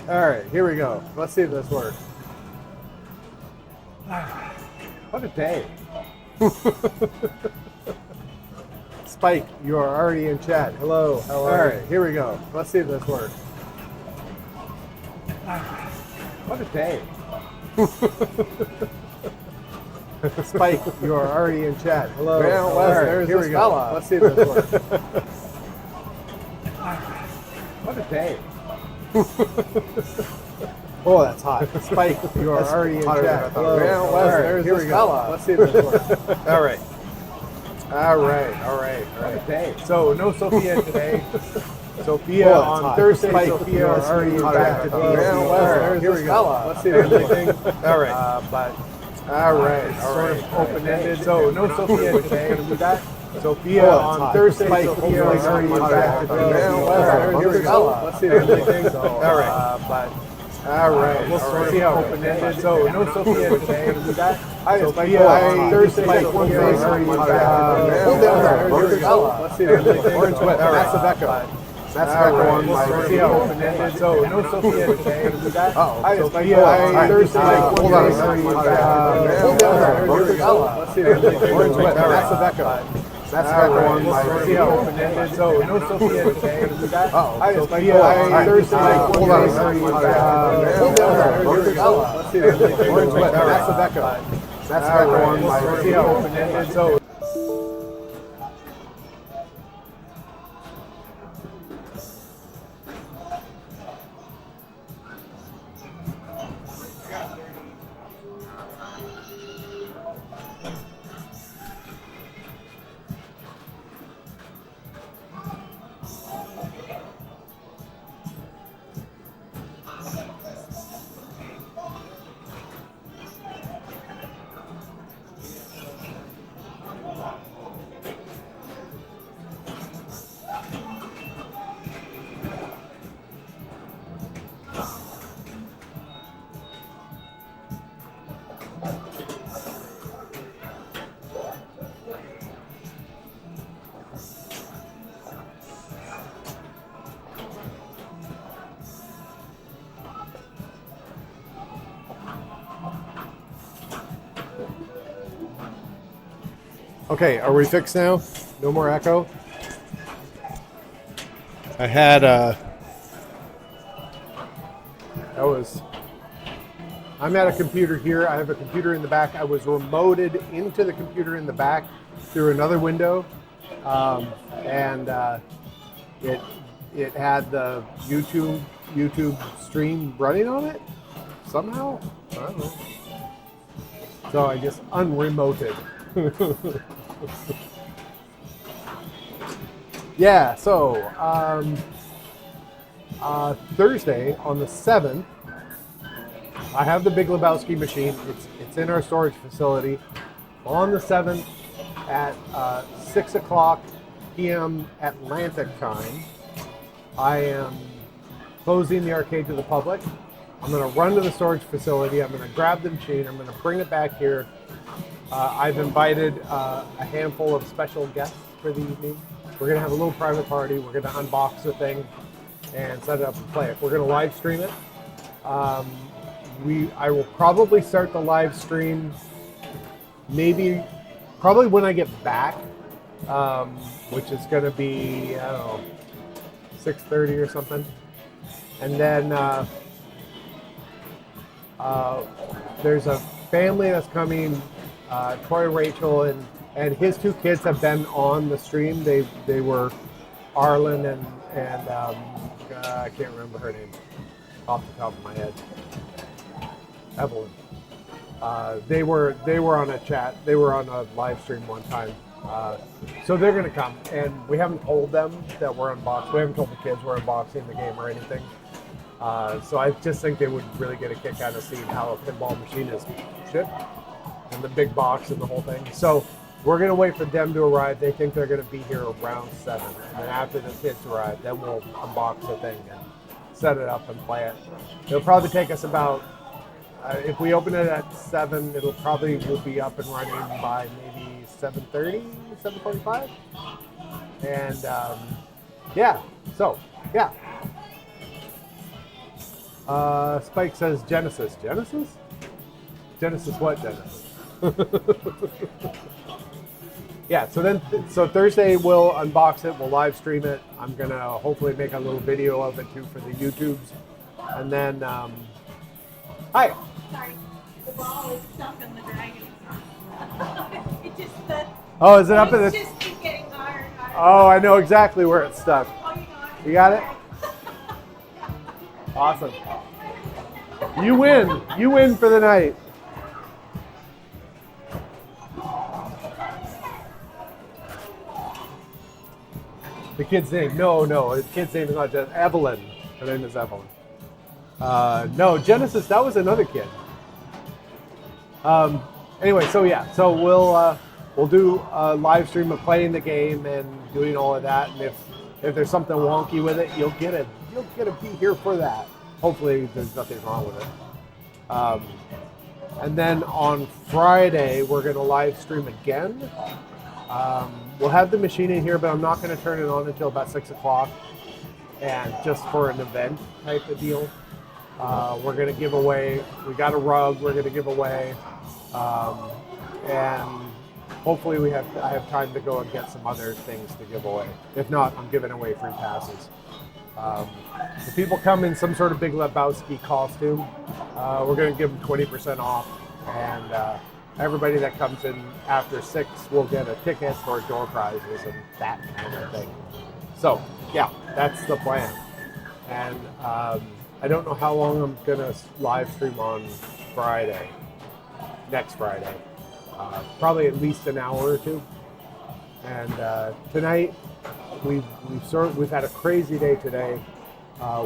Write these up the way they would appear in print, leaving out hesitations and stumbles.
All right, here we go. Let's see if this works. What a day. Spike, you are already in chat. Hello. How are you? All right, here we go. Let's see if this works. What a day. Spike, you are already in chat. Hello. Well, All right, there's here this we go. fella. Let's see if this works. What a day. Oh, that's hot. Spike, you are already in chat. Hello. Well, All right, there's here this we go. fella. Let's see if this works. All right. All right. What a day. So no Sophia today. Sophia Oh, that's on hot. Thursday. Spike, Sophia you are is already hot. back to Well, be. there's Here this we go. fella. Let's see if there's anything. All right. But all right. Sort of open-ended. So no Sophia today. Gonna be back. Sophia Oh, that's on hot. Thursday. Spike, Sophia you are is already hot. back to be. Well, Here we there's go. fella. Let's see if there's anything. All right. But all right. We'll sort of see how open-ended. So no Sophia today. Gonna be back. Sophia on Thursday. Sophia is already back. Hold down there. Here we go. Let's see if there's anything. Orange whip. That's the Becca. That's the Becca one. We'll sort of see how open-ended. So no Sophia today. Gonna be back. Uh-oh. Sophia on Thursday. Hold on. Hold down there. Here we go. Let's see if there's anything. Orange whip. That's the Becca. That's the Becca one. We'll sort of see how open-ended. So no Sophia today. Gonna be back. Uh-oh. Sophia on Thursday. Hold on. Hold down there. Here we go. Let's see if there's anything. Orange whip. That's the Becca. That's the Becca one. We'll sort of see how open-ended. So Okay, are we fixed now? No more echo? I had I'm at a computer here. I have a computer in the back. I was remoted into the computer in the back through another window, and it had the YouTube stream running on it somehow. I don't know. So I just unremoted. Yeah, so Thursday on the 7th, I have the Big Lebowski machine. It's in our storage facility. On the 7th at 6 o'clock p.m. Atlantic time, I am closing the arcade to the public. I'm going to run to the storage facility. I'm going to grab the machine. I'm going to bring it back here. I've invited a handful of special guests for the evening. We're going to have a little private party. We're going to unbox the thing and set it up and play it. We're going to live stream it. I will probably start the live stream probably when I get back, which is going to be, I don't know, 6:30 or something. And then there's a family that's coming. Troy, Rachel, and his two kids have been on the stream. They were Arlen and I can't remember her name off the top of my head. Evelyn. They were on a chat. They were on a live stream one time. So they're gonna come, and we haven't told them that we're unboxing. We haven't told the kids we're unboxing the game or anything. So I just think they would really get a kick out of seeing how a pinball machine is shipped. And the big box and the whole thing. So we're gonna wait for them to arrive. They think they're gonna be here around 7. And then after the kids arrive, then we'll unbox the thing and set it up and play it. It'll probably take us about, if we open it at 7, will be up and running by maybe 7:30, 7:45. And yeah, so yeah. Spike says Genesis. Genesis? Genesis what Genesis? Yeah, so Thursday we'll unbox it, we'll live stream it. I'm gonna hopefully make a little video of it too for the YouTubes. And then, hi. Sorry, the ball is stuck in the dragon. It just, Oh, is it up in it's the? just keep getting higher and higher. Oh, I know exactly where it's stuck. Oh, you got it? You got it? Awesome. You win. You win for the night. The kid's name? No, the kid's name is not just Evelyn. Her name is Evelyn. No, Genesis. That was another kid. Anyway, so yeah, so we'll do a live stream of playing the game and doing all of that. And if there's something wonky with it, you'll get to be here for that. Hopefully, there's nothing wrong with it. And then on Friday, we're going to live stream again. We'll have the machine in here, but I'm not going to turn it on until about 6 o'clock. And just for an event type of deal. We're going to give away, we got a rug we're going to give away. And hopefully I have time to go and get some other things to give away. If not, I'm giving away free passes. If people come in some sort of Big Lebowski costume, we're going to give them 20% off. And everybody that comes in after 6 will get a ticket for door prizes and that kind of thing. So, yeah, that's the plan. And I don't know how long I'm going to live stream on Friday, next Friday. Probably at least an hour or two. And tonight, we've had a crazy day today.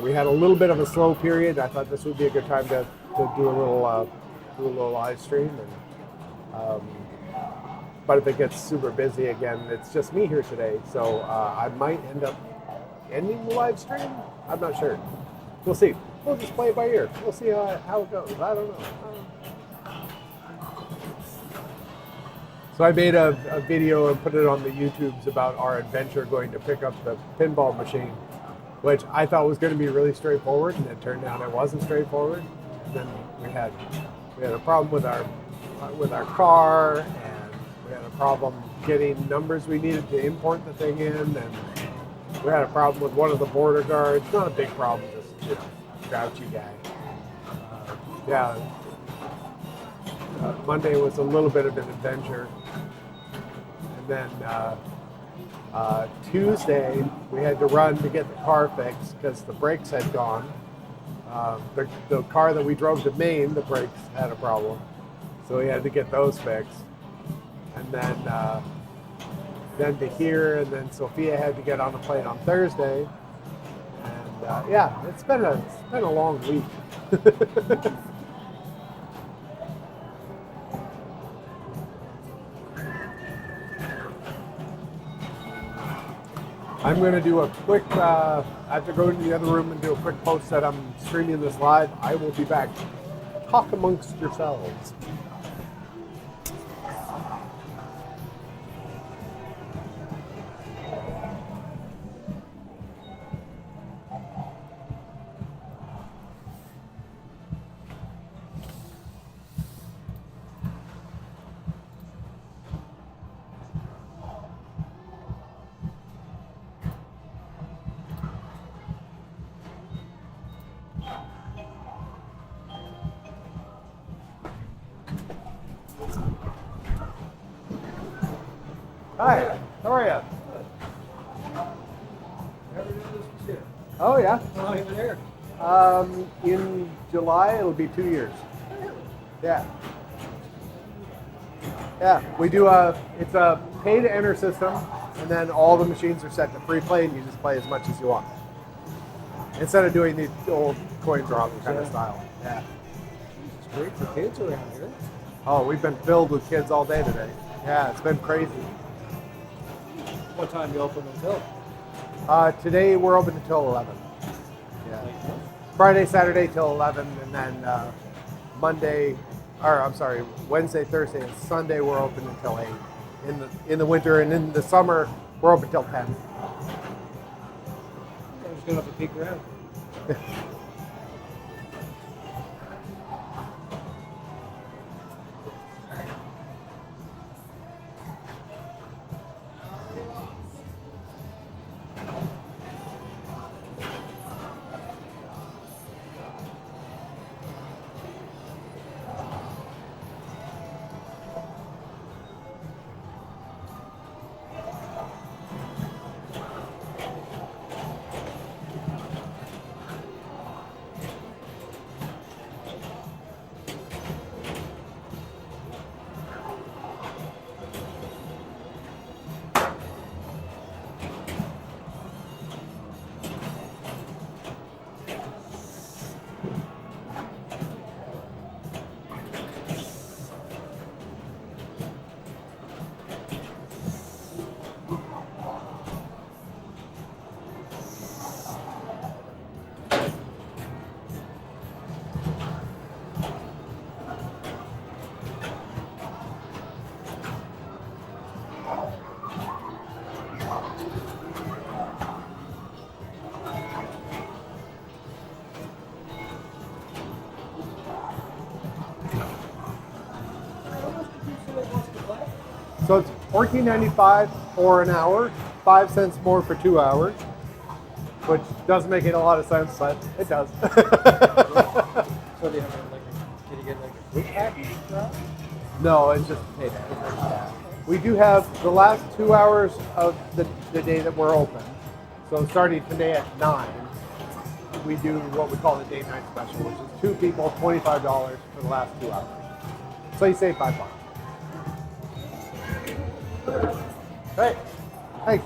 We had a little bit of a slow period. I thought this would be a good time to do a little live stream. And, but if it gets super busy again, it's just me here today. So I might end up ending the live stream. I'm not sure. We'll see. We'll just play it by ear. We'll see how it goes. I don't know. So I made a video and put it on the YouTubes about our adventure going to pick up the pinball machine, which I thought was going to be really straightforward, and it turned out it wasn't straightforward. And then we had a problem with our car, and we had a problem getting numbers we needed to import the thing in, and we had a problem with one of the border guards. Not a big problem, just grouchy guy. Monday was a little bit of an adventure. And then Tuesday, we had to run to get the car fixed because the brakes had gone. The car that we drove to Maine, the brakes had a problem. So we had to get those fixed. And then to here, and then Sophia had to get on a plane on Thursday. And yeah, it's been a long week. I'm going to do a quick, I have to go into the other room and do a quick post that I'm streaming this live. I will be back. Talk amongst yourselves. Hi, how are you? Never knew this was here. Oh yeah. How long have you been here? In July it'll be 2 years. Yeah. Yeah, we do it's a pay to enter system, and then all the machines are set to free play, and you just play as much as you want. Instead of doing the old coin drop kind of style. Yeah. It's great for kids around here. Oh, we've been filled with kids all day today. Yeah, it's been crazy. What time you open until? Today we're open until 11. Yeah. Late, huh? Friday, Saturday till 11, and then Wednesday, Thursday, and Sunday we're open until 8. In the winter, and in the summer we're open till 10. I'm just going to have to peek around. So it's $14.95 for an hour, 5 cents more for 2 hours, which doesn't make it a lot of sense, but it does. So do you have can you get like a group package for that? No, it's just payday. Yeah. We do have the last 2 hours of the day that we're open. So starting today at 9, we do what we call the day night special, which is 2 people, $25 for the last 2 hours. So you save $5. Hey, hey.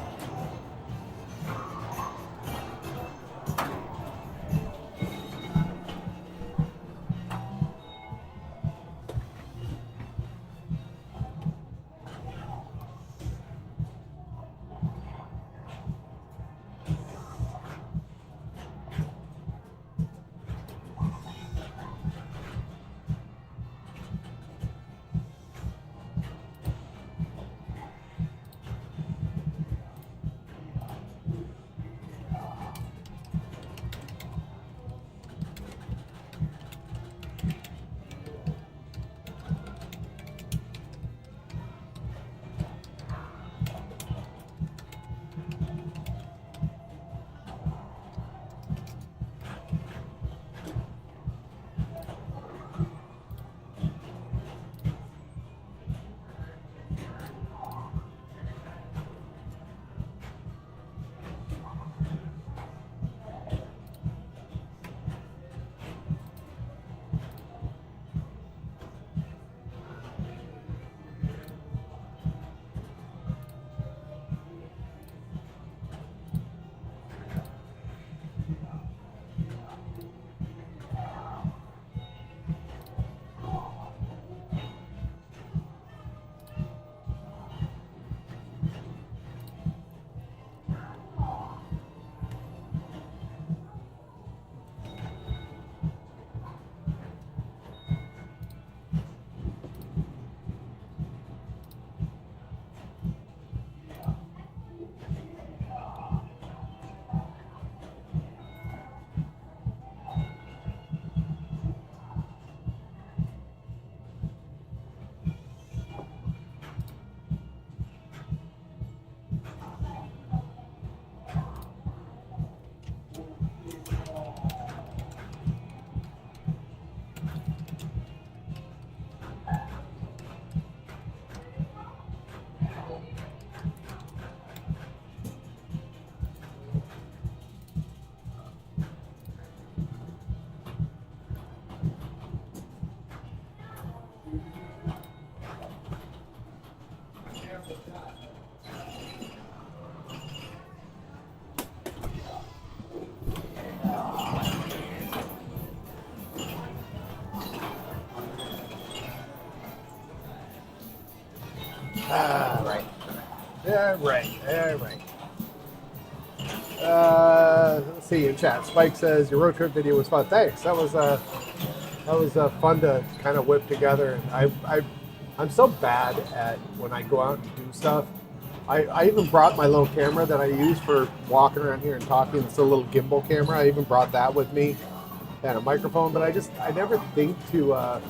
Right. Yeah, right. Let's see in chat. Spike says your road trip video was fun. Thanks. That was fun to kind of whip together. And I'm so bad at when I go out and do stuff. I even brought my little camera that I use for walking around here and talking. It's a little gimbal camera. I even brought that with me and a microphone. But I never think to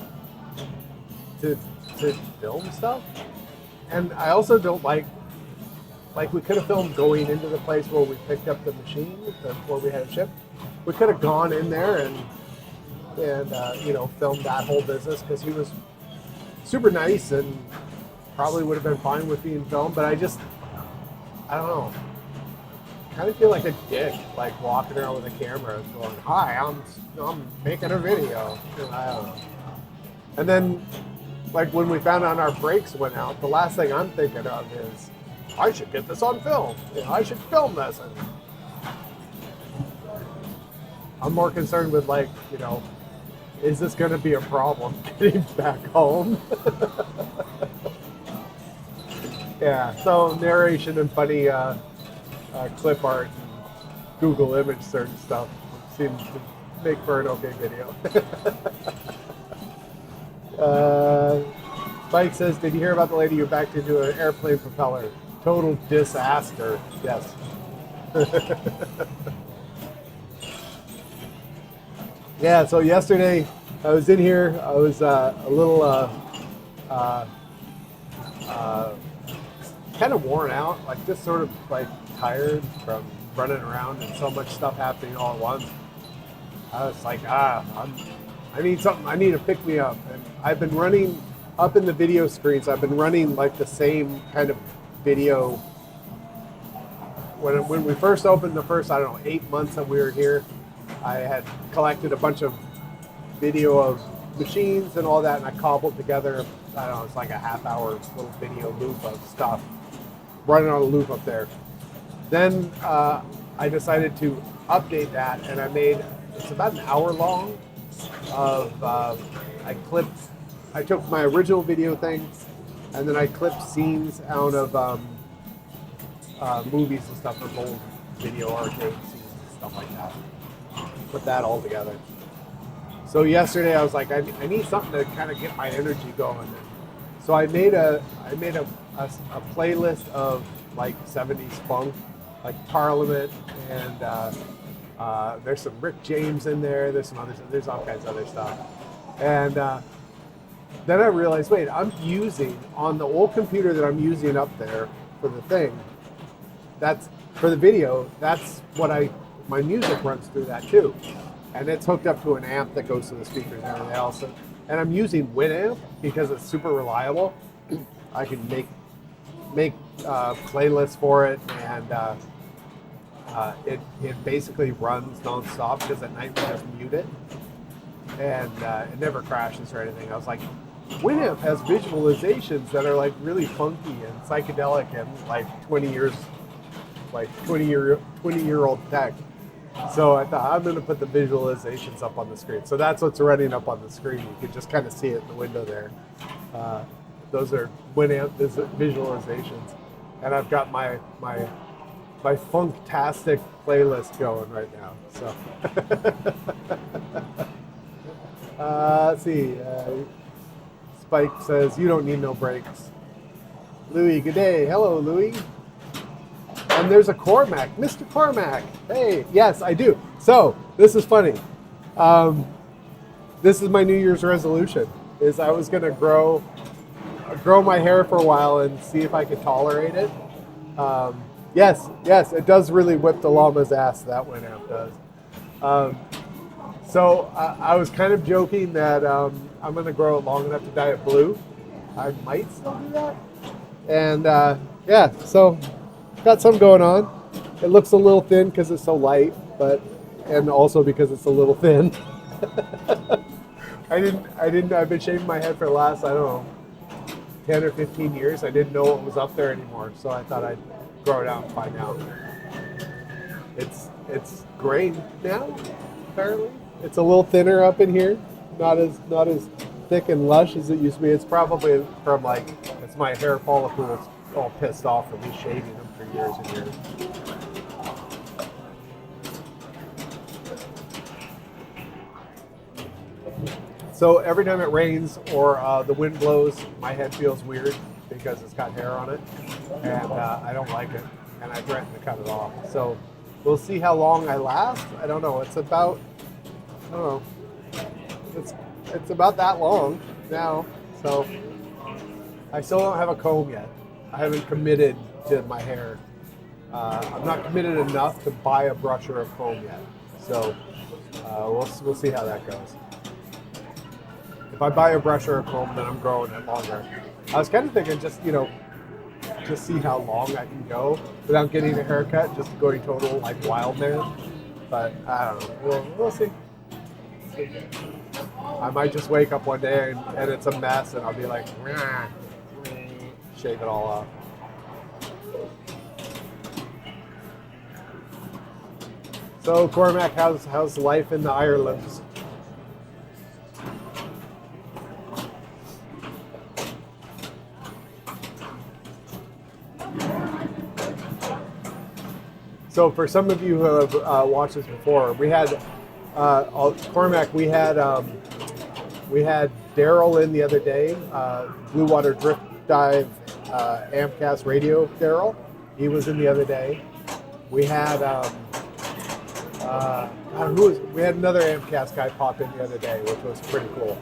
film stuff. And I also don't like we could have filmed going into the place where we picked up the machine, where we had it shipped. We could have gone in there and filmed that whole business because he was super nice and probably would have been fine with being filmed. But I don't know. I kind of feel like a dick, like walking around with a camera going, "Hi, I'm making a video." I don't know. And then, like when we found out our brakes went out, the last thing I'm thinking of is, I should get this on film. I should film this. And I'm more concerned with is this going to be a problem getting back home? Yeah. So narration and funny clip art, and Google image search stuff seems to make for an okay video. Mike says, did you hear about the lady who backed into an airplane propeller? Total disaster. Yes. Yeah, so yesterday I was in here. I was a little kind of worn out, like just sort of like tired from running around and so much stuff happening all at once. I was like, I need something. I need to pick me up. And I've been running up in the video screens. I've been running like the same kind of video. When we first opened the first, I don't know, 8 months that we were here, I had collected a bunch of video of machines and all that, and I cobbled together, I don't know, it's like a half-hour little video loop of stuff, running on a loop up there. Then I decided to update that, and I made, it's about an hour long of, I took my original video thing, and then I clipped scenes out of movies and stuff from old video arcade scenes and stuff like that. Put that all together. So yesterday I was like, I need something to kind of get my energy going. So I made a playlist of like 70s funk, like Parliament, and there's some Rick James in there. There's some others. There's all kinds of other stuff. And then I realized, wait, I'm using on the old computer that I'm using up there for the thing. That's for the video. That's what my music runs through that too, and it's hooked up to an amp that goes to the speakers and everything else. And I'm using Winamp because it's super reliable. I can make playlists for it, and it basically runs nonstop because at night we just mute it, and it never crashes or anything. I was like, Winamp has visualizations that are like really funky and psychedelic and like 20-year-old tech. So I thought, I'm going to put the visualizations up on the screen. So that's what's running up on the screen. You can just kind of see it in the window there. Those are Winamp visualizations, and I've got my funktastic playlist going right now. So let's see. Spike says you don't need no breaks. Louis, good day. Hello, Louis. And there's a Cormac, Mr. Cormac. Hey, yes, I do. So this is funny. This is my New Year's resolution. Is I was going to grow my hair for a while and see if I could tolerate it. Yes, it does really whip the llama's ass. That Winamp does. So I was kind of joking that I'm going to grow it long enough to dye it blue. I might still do that. And yeah, so got some going on. It looks a little thin because it's so light, and also because it's a little thin. I've been shaving my head for the last, I don't know, 10 or 15 years. I didn't know what was up there anymore, so I thought I'd grow it out and find out. It's gray now, apparently. It's a little thinner up in here, not as thick and lush as it used to be. It's probably from it's my hair follicles all pissed off from me shaving them for years and years. So every time it rains or the wind blows, my head feels weird because it's got hair on it, and I don't like it, and I threaten to cut it off. So we'll see how long I last. I don't know. It's about, I don't know. It's about that long now. So I still don't have a comb yet. I haven't committed to my hair. I'm not committed enough to buy a brush or a comb yet. So we'll see how that goes. If I buy a brush or a comb, then I'm growing it longer. I was kind of thinking just see how long I can go without getting a haircut, just going total wild man. But I don't know. We'll see. I might just wake up one day and it's a mess, and I'll be like, shave it all off. So Cormac, how's life in the Irelands? So for some of you who have watched this before, we had Cormac. We had Daryl in the other day, Blue Water Drift Dive Ampcast Radio. Daryl, he was in the other day. We had we had another Ampcast guy pop in the other day, which was pretty cool.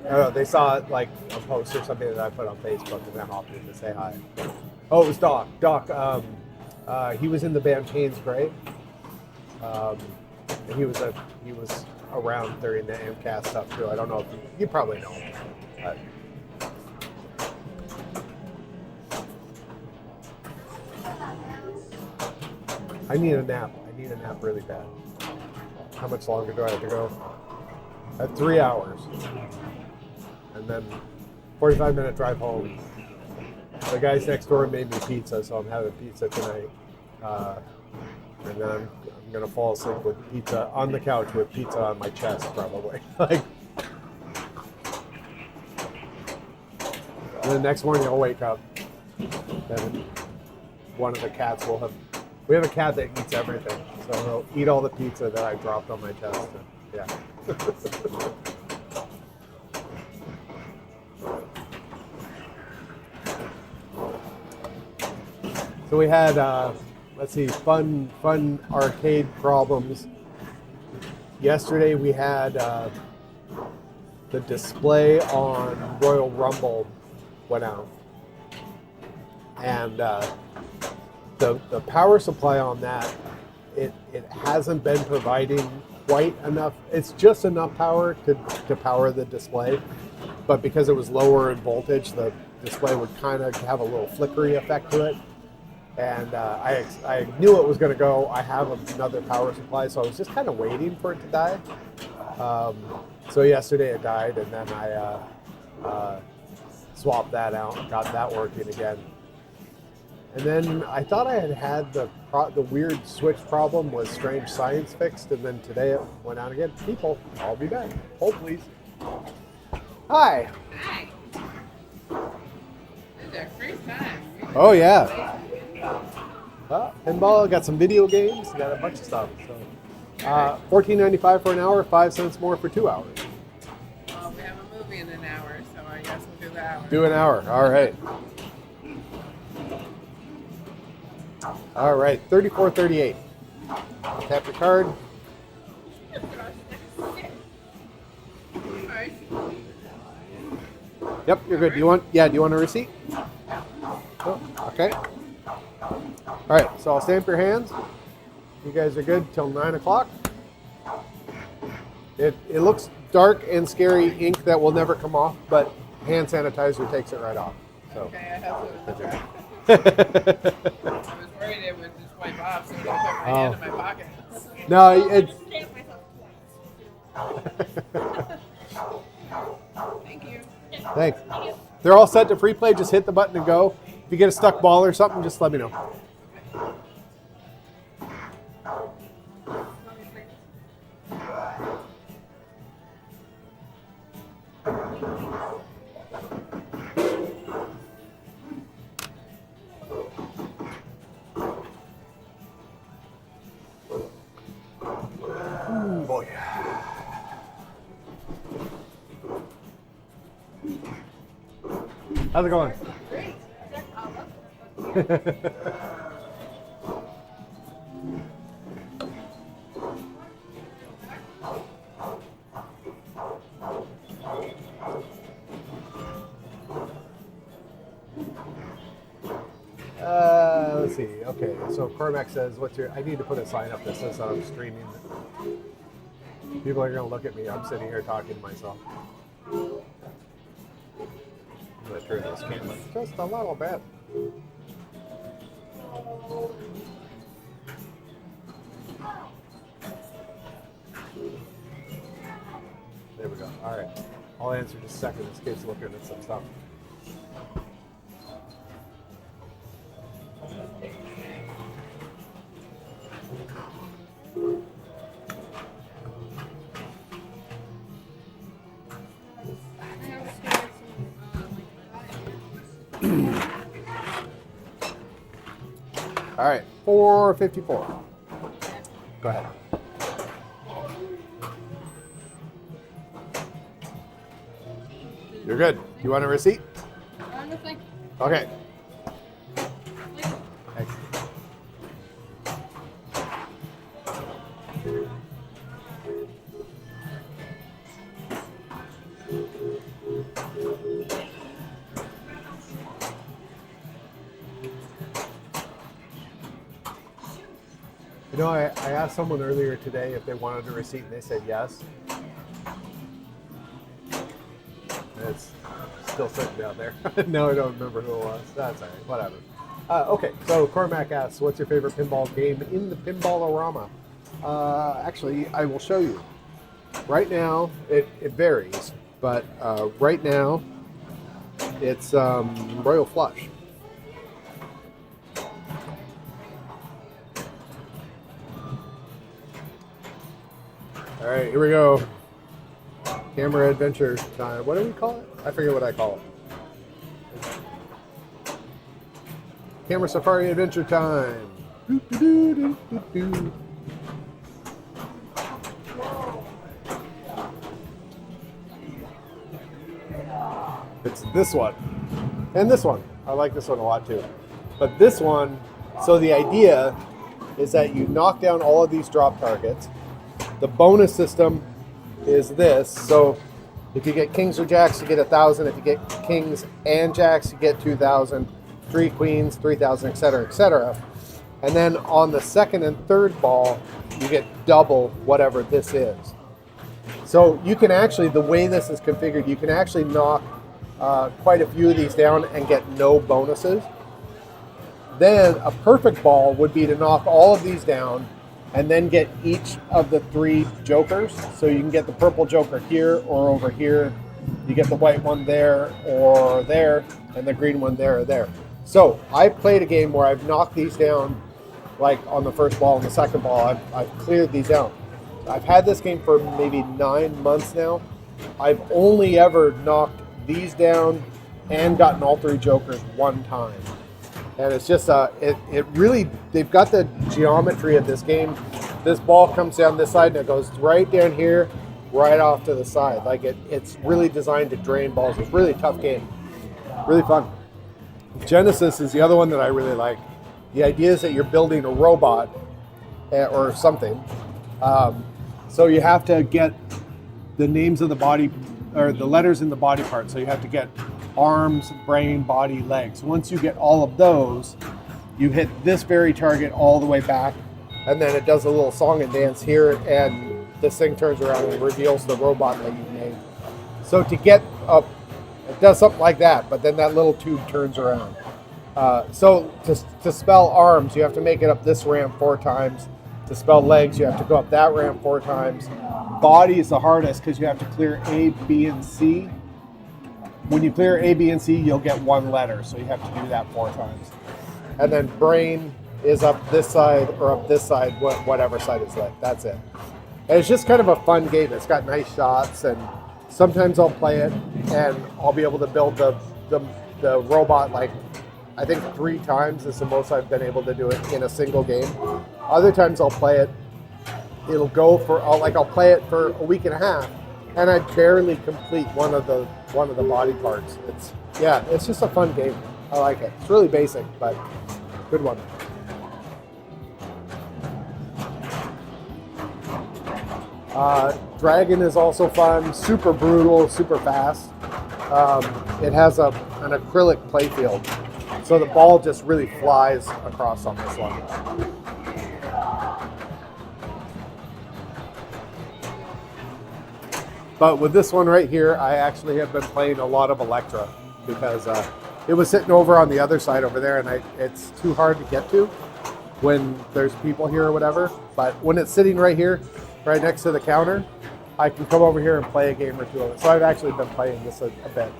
I don't know, they saw like a post or something that I put on Facebook and then hopped in to say hi. Oh, it was Doc. Doc, he was in the band Chains Gray. And he was around during the AMCAST stuff too. I don't know if you probably know him. But. I need a nap. I need a nap really bad. How much longer do I have to go? At 3 hours. And then 45-minute drive home. The guys next door made me pizza, so I'm having pizza tonight. And then I'm gonna fall asleep with pizza on the couch with pizza on my chest, probably. Like, and the next morning I'll wake up, and one of the cats will have. We have a cat that eats everything, so he'll eat all the pizza that I dropped on my chest. And, yeah. So we had, let's see, fun arcade problems. Yesterday we had the display on Royal Rumble went out, and the power supply on that, it hasn't been providing quite enough. It's just enough power to power the display, but because it was lower in voltage, the display would kind of have a little flickery effect to it. And I knew it was going to go. I have another power supply, so I was just kind of waiting for it to die. So yesterday it died, and then I swapped that out and got that working again. And then I thought I had the weird switch problem with Strange Science fixed, and then today it went out again. People, I'll be back. Hold, please. Hi. Hi. This is our first time. Oh, yeah. Pinball, got some video games, got a bunch of stuff. So, $14.95 for an hour, 5 cents more for 2 hours. Well, we have a movie in an hour, so I guess we'll do the hour. Do an hour, all right. All right, $34.38. Tap your card. Yep, you're good. Do you want a receipt? Oh, okay. All right, so I'll stamp your hands. You guys are good till 9 o'clock. It looks dark and scary ink that will never come off, but hand sanitizer takes it right off. So. Okay, I have to. I was worried it would just wipe off, so I put my hand in my pocket. No, it's. Thank you. Thanks. They're all set to free play. Just hit the button and go. If you get a stuck ball or something, just let me know. Oh boy. How's it going? Great. Let's see. Okay, so Cormac says, I need to put a sign up that says I'm streaming. People are going to look at me. I'm sitting here talking to myself. I'm going to turn this camera just a little bit. There we go. All right. I'll answer just a second. This kid's looking at some stuff. All right, 454. Go ahead. You're good. You want a receipt? No, thank you. Okay. Thank you. Thanks. You know, I asked someone earlier today if they wanted a receipt, and they said yes. It's still sitting down there. No, I don't remember who it was. That's all right, whatever. Okay, so Cormac asks, what's your favorite pinball game in the Pinballorama? Actually, I will show you. Right now, it varies, but right now, it's Royal Flush. All right, here we go. Camera adventure time. What do we call it? I forget what I call it. Camera safari adventure time. Doo, doo, doo, doo, doo, doo. It's this one. And this one. I like this one a lot too. But this one, so the idea is that you knock down all of these drop targets. The bonus system is this. So if you get kings or jacks, you get 1,000. If you get kings and jacks, you get 2,000. 3 queens, 3,000, etc., etc. And then on the second and third ball, you get double whatever this is. So you can actually, the way this is configured, you can actually knock quite a few of these down and get no bonuses. Then a perfect ball would be to knock all of these down and then get each of the 3 jokers. So you can get the purple joker here or over here. You get the white one there or there, and the green one there or there. So I played a game where I've knocked these down, like on the first ball and the second ball, I've cleared these out. I've had this game for maybe 9 months now. I've only ever knocked these down and gotten all 3 jokers one time. And it's just, it really, they've got the geometry of this game. This ball comes down this side and it goes right down here, right off to the side. Like it's really designed to drain balls. It's a really tough game. Really fun. Genesis is the other one that I really like. The idea is that you're building a robot or something. So you have to get the names of the body, or the letters in the body part. So you have to get arms, brain, body, legs. Once you get all of those, you hit this very target all the way back, and then it does a little song and dance here, and this thing turns around and reveals the robot that you made. So to get up, it does something like that, but then that little tube turns around. So to spell arms, you have to make it up this ramp 4 times. To spell legs, you have to go up that ramp 4 times. Body is the hardest because you have to clear A, B, and C. When you clear A, B, and C, you'll get 1 letter, so you have to do that 4 times. And then brain is up this side or up this side, whatever side it's like. That's it. And it's just kind of a fun game. It's got nice shots, and sometimes I'll play it and I'll be able to build the robot like, I think 3 times is the most I've been able to do it in a single game. Other times I'll play it, it'll go for, I'll play it for a week and a half, and I barely complete one of the body parts. It's just a fun game. I like it. It's really basic, but good one. Dragon is also fun, super brutal, super fast. It has an acrylic playfield, so the ball just really flies across on this one. But with this one right here, I actually have been playing a lot of Electra because it was sitting over on the other side over there, and it's too hard to get to when there's people here or whatever. But when it's sitting right here, right next to the counter, I can come over here and play a game or 2 of it. So I've actually been playing this a bit.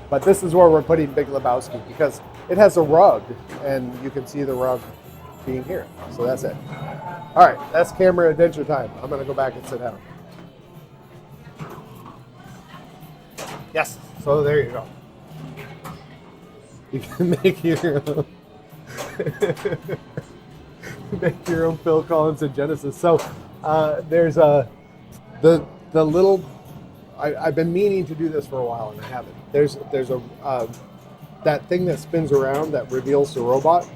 But this is where we're putting Big Lebowski because it has a rug, and you can see the rug being here. So that's it. All right, that's camera adventure time. I'm going to go back and sit down. Yes, so there you go. You can make your own, make your own Phil Collins and Genesis. So there's the little. I've been meaning to do this for a while and I haven't. There's a that thing that spins around that reveals the robot.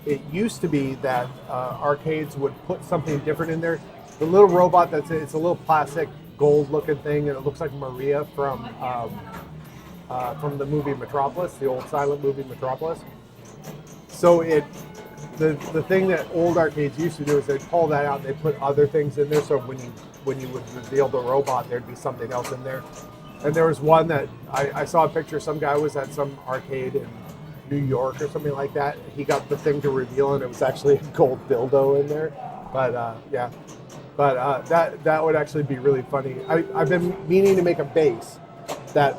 It used to be that arcades would put something different in there. The little robot it's a little plastic gold looking thing, and it looks like Maria from the movie Metropolis, the old silent movie Metropolis. So the thing that old arcades used to do is they'd pull that out and they put other things in there. So when you would reveal the robot, there'd be something else in there. And there was one that I saw a picture. Some guy was at some arcade in New York or something like that. He got the thing to reveal, and it was actually a gold dildo in there. But yeah, but that would actually be really funny. I've been meaning to make a base that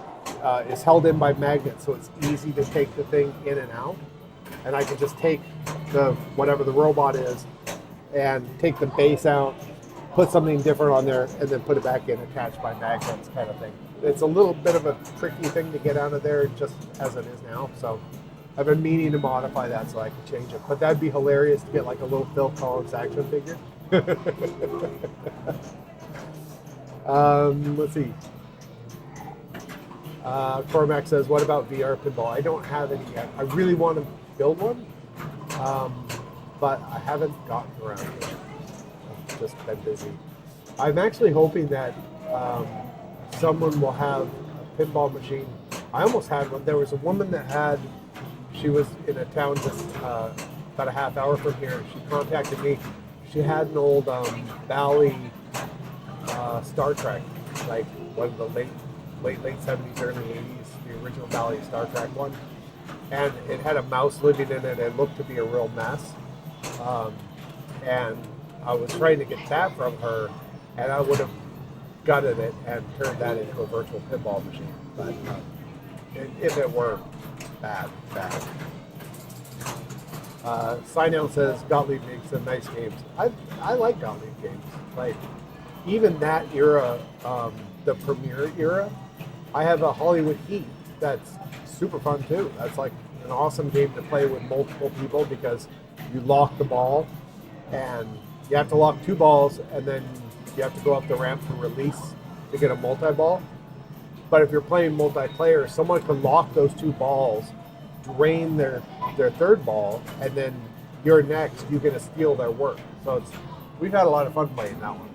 is held in by magnets, so it's easy to take the thing in and out. And I can just take whatever the robot is and take the base out, put something different on there, and then put it back in attached by magnets kind of thing. It's a little bit of a tricky thing to get out of there just as it is now. So I've been meaning to modify that so I can change it. But that'd be hilarious to get like a little Phil Collins action figure. Let's see. Cormac says, what about VR pinball? I don't have any yet. I really want to build one, but I haven't gotten around to it. I've just been busy. I'm actually hoping that someone will have a pinball machine. I almost had one. There was a woman that had, she was in a town just about a half hour from here. She contacted me. She had an old Bally Star Trek, like one of the late 70s, early 80s, the original Bally Star Trek one. And it had a mouse living in it. It looked to be a real mess. And I was trying to get that from her, and I would have gutted it and turned that into a virtual pinball machine. But if it were bad. Sign says Gottlieb makes some nice games. I like Gottlieb games. Like even that era, the Premiere era. I have a Hollywood Heat that's super fun too. That's like an awesome game to play with multiple people because you lock the ball and you have to lock two balls and then you have to go up the ramp to release to get a multi-ball. But if you're playing multiplayer, someone can lock those two balls, drain their third ball, and then you're next, you get to steal their work. So we've had a lot of fun playing that one.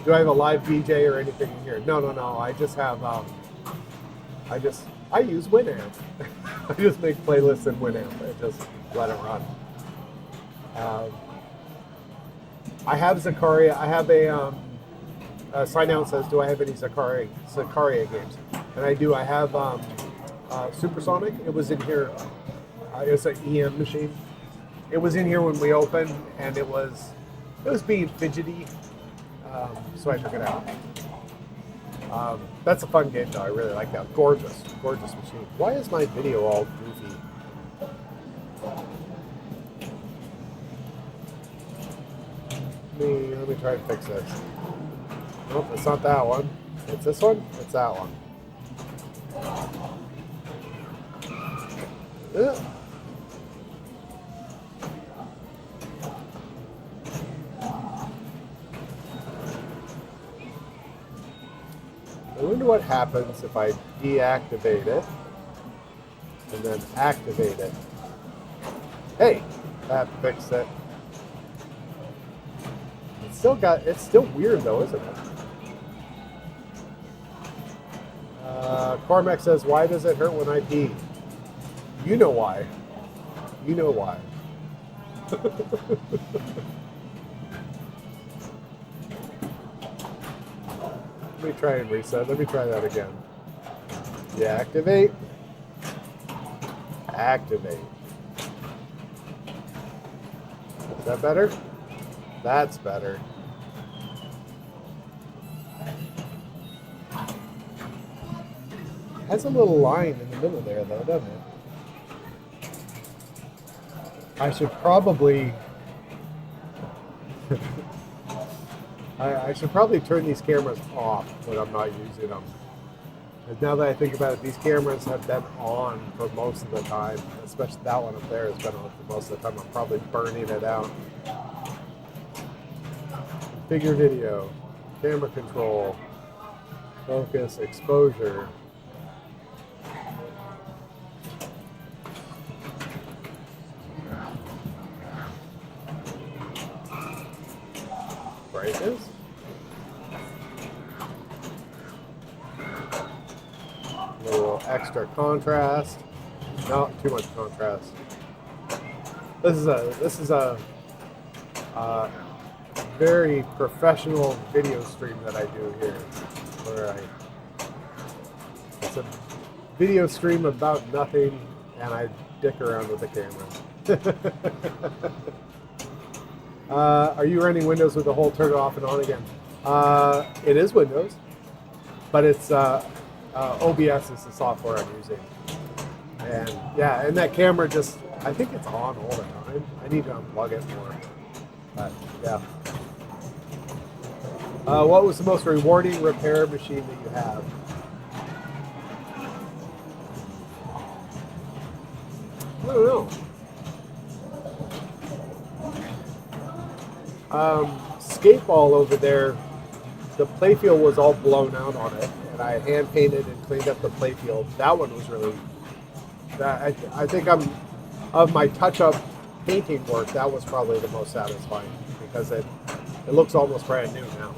Do I have a live DJ or anything in here? No. I just have, I use Winamp. I just make playlists in Winamp and just let it run. I have Zakaria. I have a Sign Out says, do I have any Zakaria games? And I do. I have Supersonic. It was in here. It's an EM machine. It was in here when we opened, and it was being fidgety, so I took it out. That's a fun game, though. I really like that. Gorgeous machine. Why is my video all goofy? Let me try and fix this. Nope, it's not that one. It's this one. It's that one. Ugh. I wonder what happens if I deactivate it and then activate it. Hey, that fixed it. It's still weird though, isn't it? Cormac says, why does it hurt when I pee? You know why. You know why. Let me try and reset. Let me try that again. Deactivate. Activate. Is that better? That's better. It has a little line in the middle there, though, doesn't it? I should probably... I should probably turn these cameras off when I'm not using them. And now that I think about it, these cameras have been on for most of the time. Especially that one up there has been on for most of the time. I'm probably burning it out. Configure video, camera control, focus, exposure. Brightness. Little extra contrast. Not too much contrast. This is a very professional video stream that I do here, where it's a video stream about nothing, and I dick around with the camera. Are you running Windows with the whole turn it off and on again? It is Windows, but it's OBS is the software I'm using. And yeah, and that camera just, I think it's on all the time. I need to unplug it more. But yeah. What was the most rewarding repair machine that you have? I don't know. Skateball over there, the playfield was all blown out on it, and I hand painted and cleaned up the playfield. That one was really, I think of my touch-up painting work, that was probably the most satisfying, because it looks almost brand new now.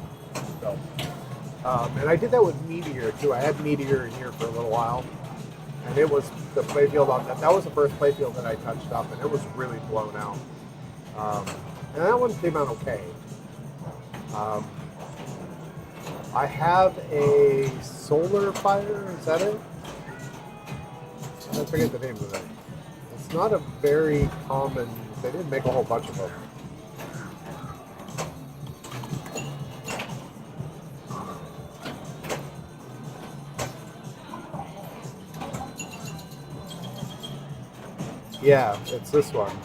So, and I did that with Meteor too. I had Meteor in here for a little while, and it was the playfield on that. That was the first playfield that I touched up, and it was really blown out. And that one came out okay. I have a solar fire. Is that it? I forget the name of it. It's not a very common. They didn't make a whole bunch of them. Yeah, it's this one.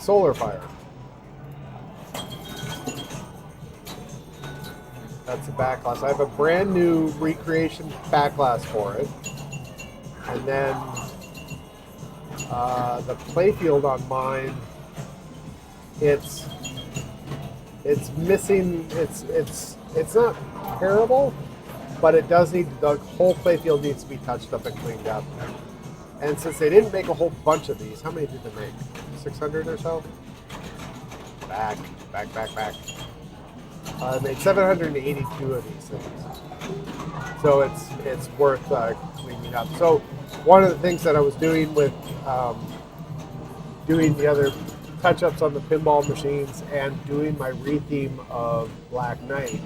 Solar fire. That's the backlash. I have a brand new recreation backlash for it. And then the playfield on mine, it's missing, it's not terrible, but it does need, the whole playfield needs to be touched up and cleaned up. And since they didn't make a whole bunch of these, how many did they make? 600 or so? Back. I made 782 of these things. So it's worth cleaning up. So one of the things that I was doing with doing the other touch-ups on the pinball machines and doing my retheme of Black Knight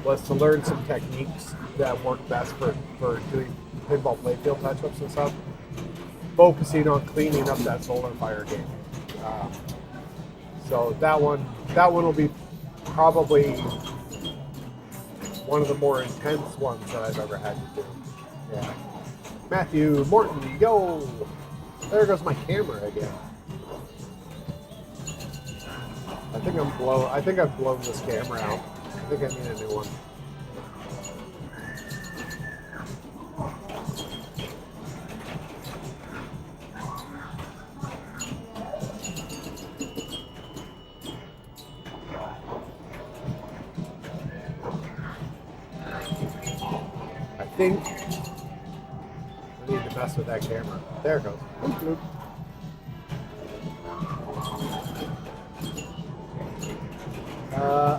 was to learn some techniques that work best for doing pinball playfield touch-ups and stuff. Focusing on cleaning up that solar fire game. So that one will be probably one of the more intense ones that I've ever had to do. Yeah. Matthew Morton, yo! There goes my camera again. I think I've blown this camera out. I think I need a new one. I think I need to mess with that camera. There it goes. Bloop, bloop.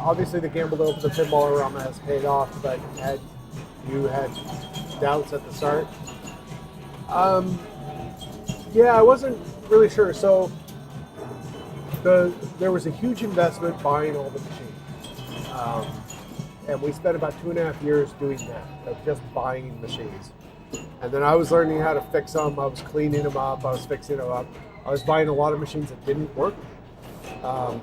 Obviously, the gamble to open the Pinballorama has paid off, but you had doubts at the start? Yeah, I wasn't really sure. So there was a huge investment buying all the machines. And we spent about 2.5 years doing that, of just buying machines. And then I was learning how to fix them. I was cleaning them up. I was fixing them up. I was buying a lot of machines that didn't work,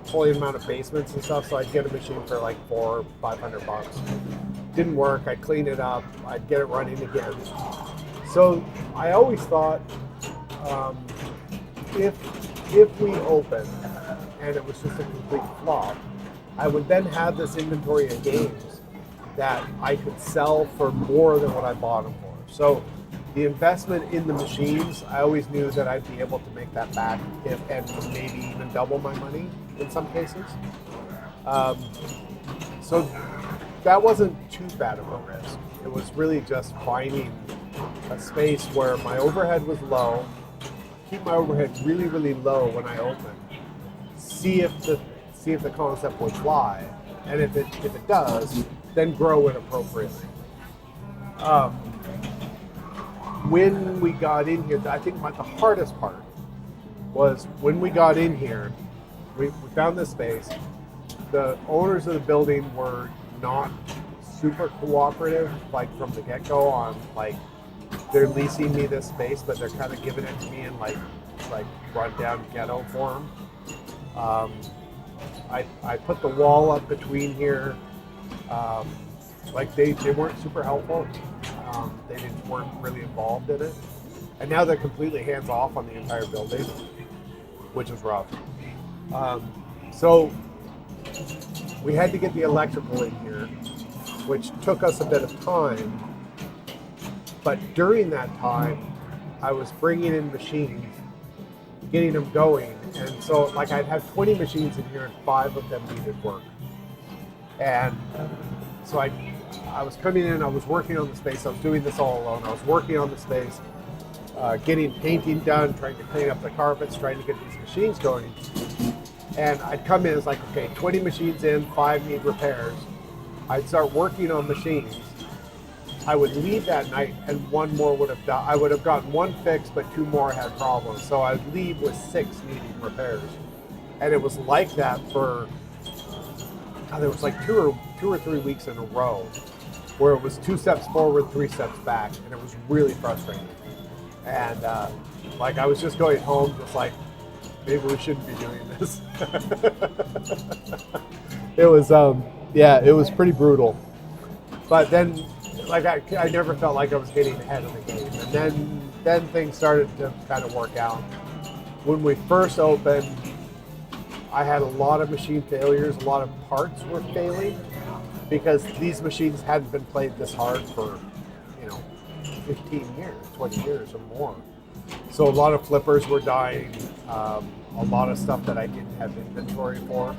pulling them out of basements and stuff. So I'd get a machine for like $400 or $500. Didn't work. I'd clean it up. I'd get it running again. So I always thought, if we opened and it was just a complete flop, I would then have this inventory of games that I could sell for more than what I bought them for. So the investment in the machines, I always knew that I'd be able to make that back and maybe even double my money in some cases. So that wasn't too bad of a risk. It was really just finding a space where my overhead was low, keep my overhead really, really low when I open, see if the concept will fly, and if it does, then grow it appropriately. when we got in here, I think the hardest part was when we got in here, we found this space. The owners of the building were not super cooperative, like from the get-go on, like, they're leasing me this space, but they're kind of giving it to me in like run-down ghetto form. I put the wall up between here. Like they weren't super helpful. They weren't really involved in it. And now they're completely hands off on the entire building, which is rough. So we had to get the electrical in here, which took us a bit of time. But during that time, I was bringing in machines, getting them going. And so like I'd have 20 machines in here and 5 of them needed work. And so I was coming in, I was working on the space, I was doing this all alone. I was working on the space, getting painting done, trying to clean up the carpets, trying to get these machines going. And I'd come in, it's like, okay, 20 machines in, 5 need repairs. I'd start working on machines. I would leave that night and 1 more would have done. I would have gotten 1 fixed, but 2 more had problems. So I'd leave with 6 needing repairs. And it was like that for, there was like 2 or 3 weeks in a row where it was 2 steps forward, 3 steps back. And it was really frustrating. And like I was just going home, just like, maybe we shouldn't be doing this. It was, it was pretty brutal. But then, like I never felt like I was getting ahead of the game. And then things started to kind of work out. When we first opened, I had a lot of machine failures. A lot of parts were failing because these machines hadn't been played this hard for, 15 years, 20 years or more. So a lot of flippers were dying. A lot of stuff that I didn't have inventory for.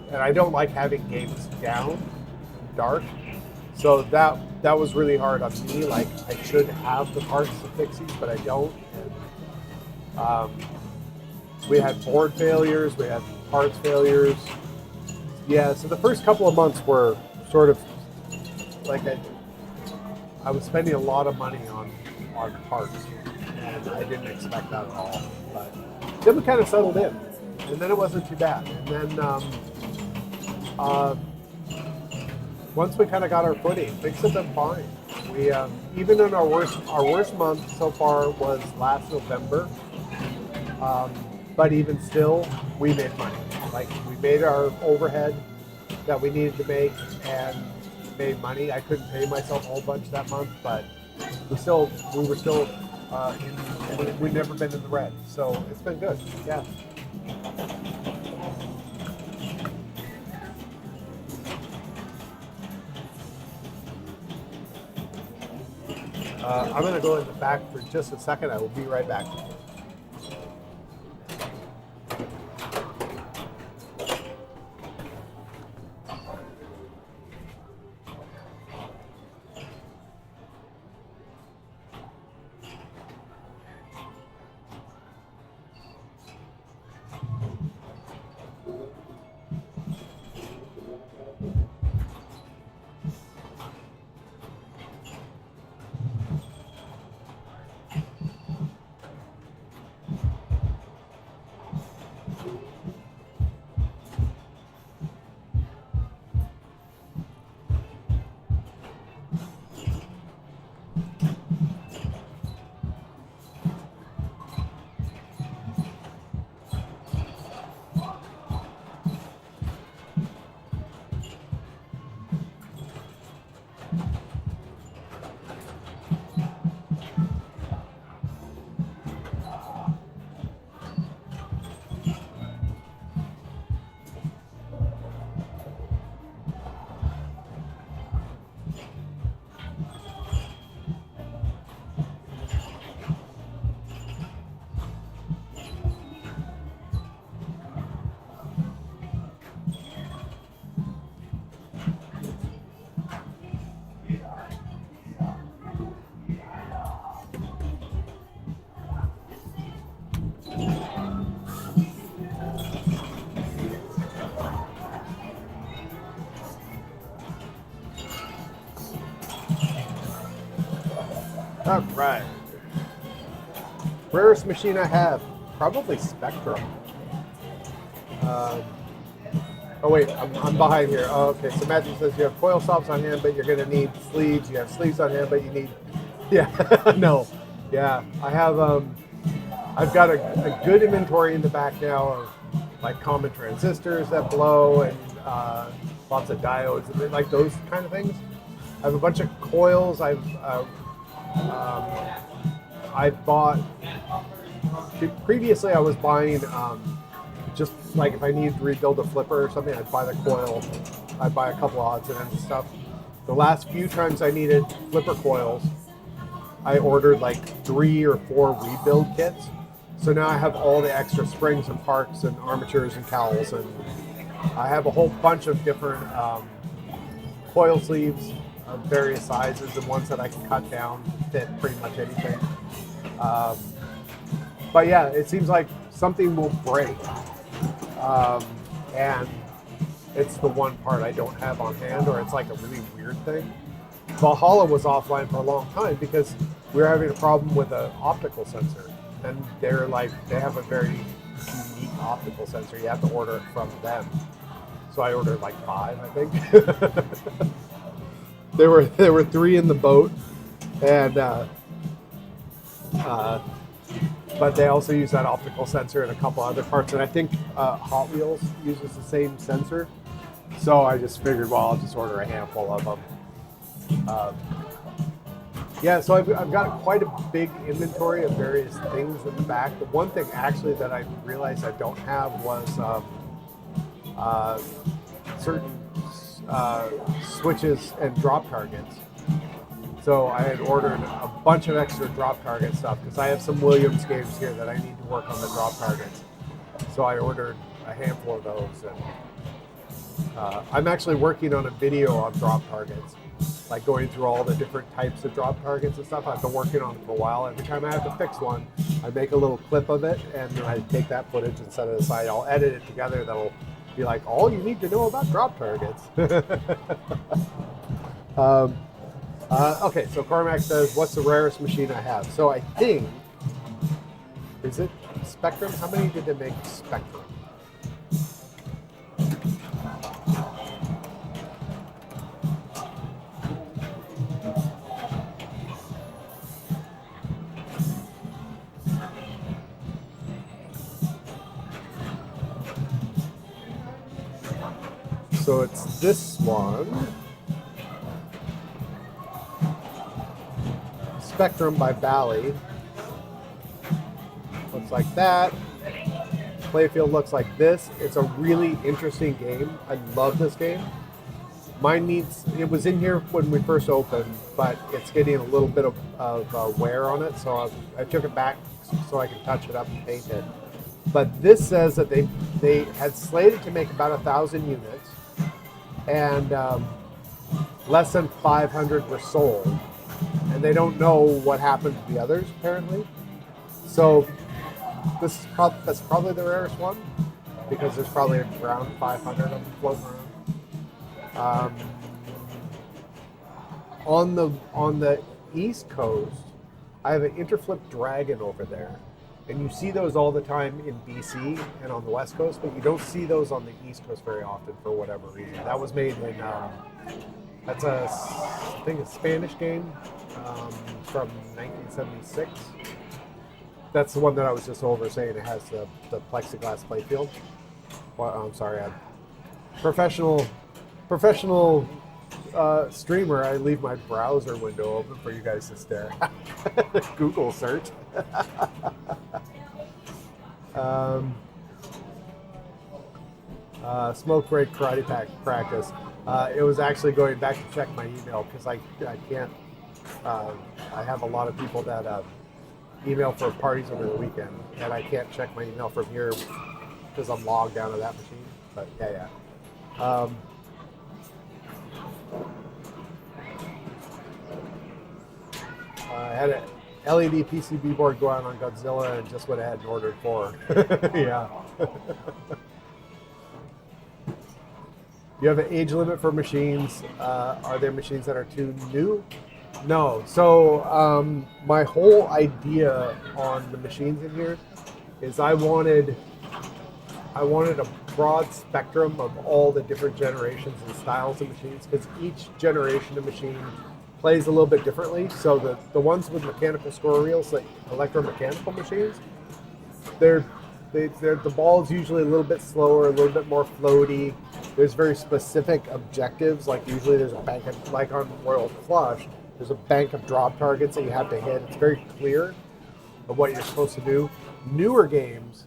And I don't like having games down, dark. So that was really hard on me. Like I should have the parts to fix these, but I don't. And, we had board failures, we had parts failures. Yeah, so the first couple of months were sort of like I was spending a lot of money on parts, and I didn't expect that at all. But then we kind of settled in, and then it wasn't too bad. And then once we kind of got our footing, things have been fine. We even in our worst month so far was last November. But even still, we made money. Like we made our overhead that we needed to make and made money. I couldn't pay myself a whole bunch that month, but we were still we've never been in the red. So it's been good. Yeah. I'm going to go in the back for just a second. I will be right back. All right. Rarest machine I have, probably Spectrum. Oh wait, I'm behind here. Oh, okay. So Matthew says you have coil stops on hand, but you're going to need sleeves. You have sleeves on hand, but you need. Yeah, no, yeah. I have. I've got a good inventory in the back now of like common transistors that blow and lots of diodes and like those kind of things. I have a bunch of coils. I bought. Previously, I was buying. Just like if I needed to rebuild a flipper or something, I'd buy the coil. I'd buy a couple odds and ends and stuff. The last few times I needed flipper coils, I ordered like 3 or 4 rebuild kits. So now I have all the extra springs and parts and armatures and cowls, and I have a whole bunch of different coil sleeves of various sizes and ones that I can cut down, fit pretty much anything. But yeah, it seems like something will break. And it's the one part I don't have on hand, or it's like a really weird thing. Valhalla was offline for a long time because we were having a problem with an optical sensor, and they have a very unique optical sensor. You have to order it from them. So I ordered like 5, I think. there were 3 in the boat, and but they also use that optical sensor in a couple other parts, and I think Hot Wheels uses the same sensor. So I just figured, well, I'll just order a handful of them. Yeah, so I've got quite a big inventory of various things in the back. The one thing actually that I realized I don't have was certain switches and drop targets. So I had ordered a bunch of extra drop target stuff because I have some Williams games here that I need to work on the drop targets. So I ordered a handful of those, and I'm actually working on a video on drop targets, like going through all the different types of drop targets and stuff. I've been working on it for a while. Every time I have to fix one, I make a little clip of it, and then I take that footage and set it aside. I'll edit it together. That'll be like all you need to know about drop targets. Okay, so Cormac says, what's the rarest machine I have? So I think, is it Spectrum? How many did they make Spectrum? So it's this one. Spectrum by Bally. Looks like that. Playfield looks like this. It's a really interesting game. I love this game. It was in here when we first opened, but it's getting a little bit of wear on it, so I took it back so I can touch it up and paint it. But this says that they had slated to make about 1,000 units, and less than 500 were sold. And they don't know what happened to the others, apparently. So that's probably the rarest one, because there's probably around 500 of them floating around. On the East Coast, I have an Interflip Dragon over there, and you see those all the time in BC and on the West Coast, but you don't see those on the East Coast very often for whatever reason. That was made in that's I think a Spanish game from 1976. That's the one that I was just over saying. It has the plexiglass playfield. Well, I'm sorry, I'm professional streamer. I leave my browser window open for you guys to stare at. Google search. Smoke break karate practice. It was actually going back to check my email because I can't. I have a lot of people that email for parties over the weekend, and I can't check my email from here because I'm logged down to that machine. But yeah. I had an LED PCB board going on Godzilla and just went ahead and ordered 4. Yeah. You have an age limit for machines. Are there machines that are too new? No. So my whole idea on the machines in here is I wanted a broad spectrum of all the different generations and styles of machines because each generation of machine plays a little bit differently. So the ones with mechanical score reels, like electromechanical machines, they're the ball is usually a little bit slower, a little bit more floaty. There's very specific objectives. Like usually there's a bank of, like on Royal Flush, there's a bank of drop targets that you have to hit. It's very clear of what you're supposed to do. Newer games,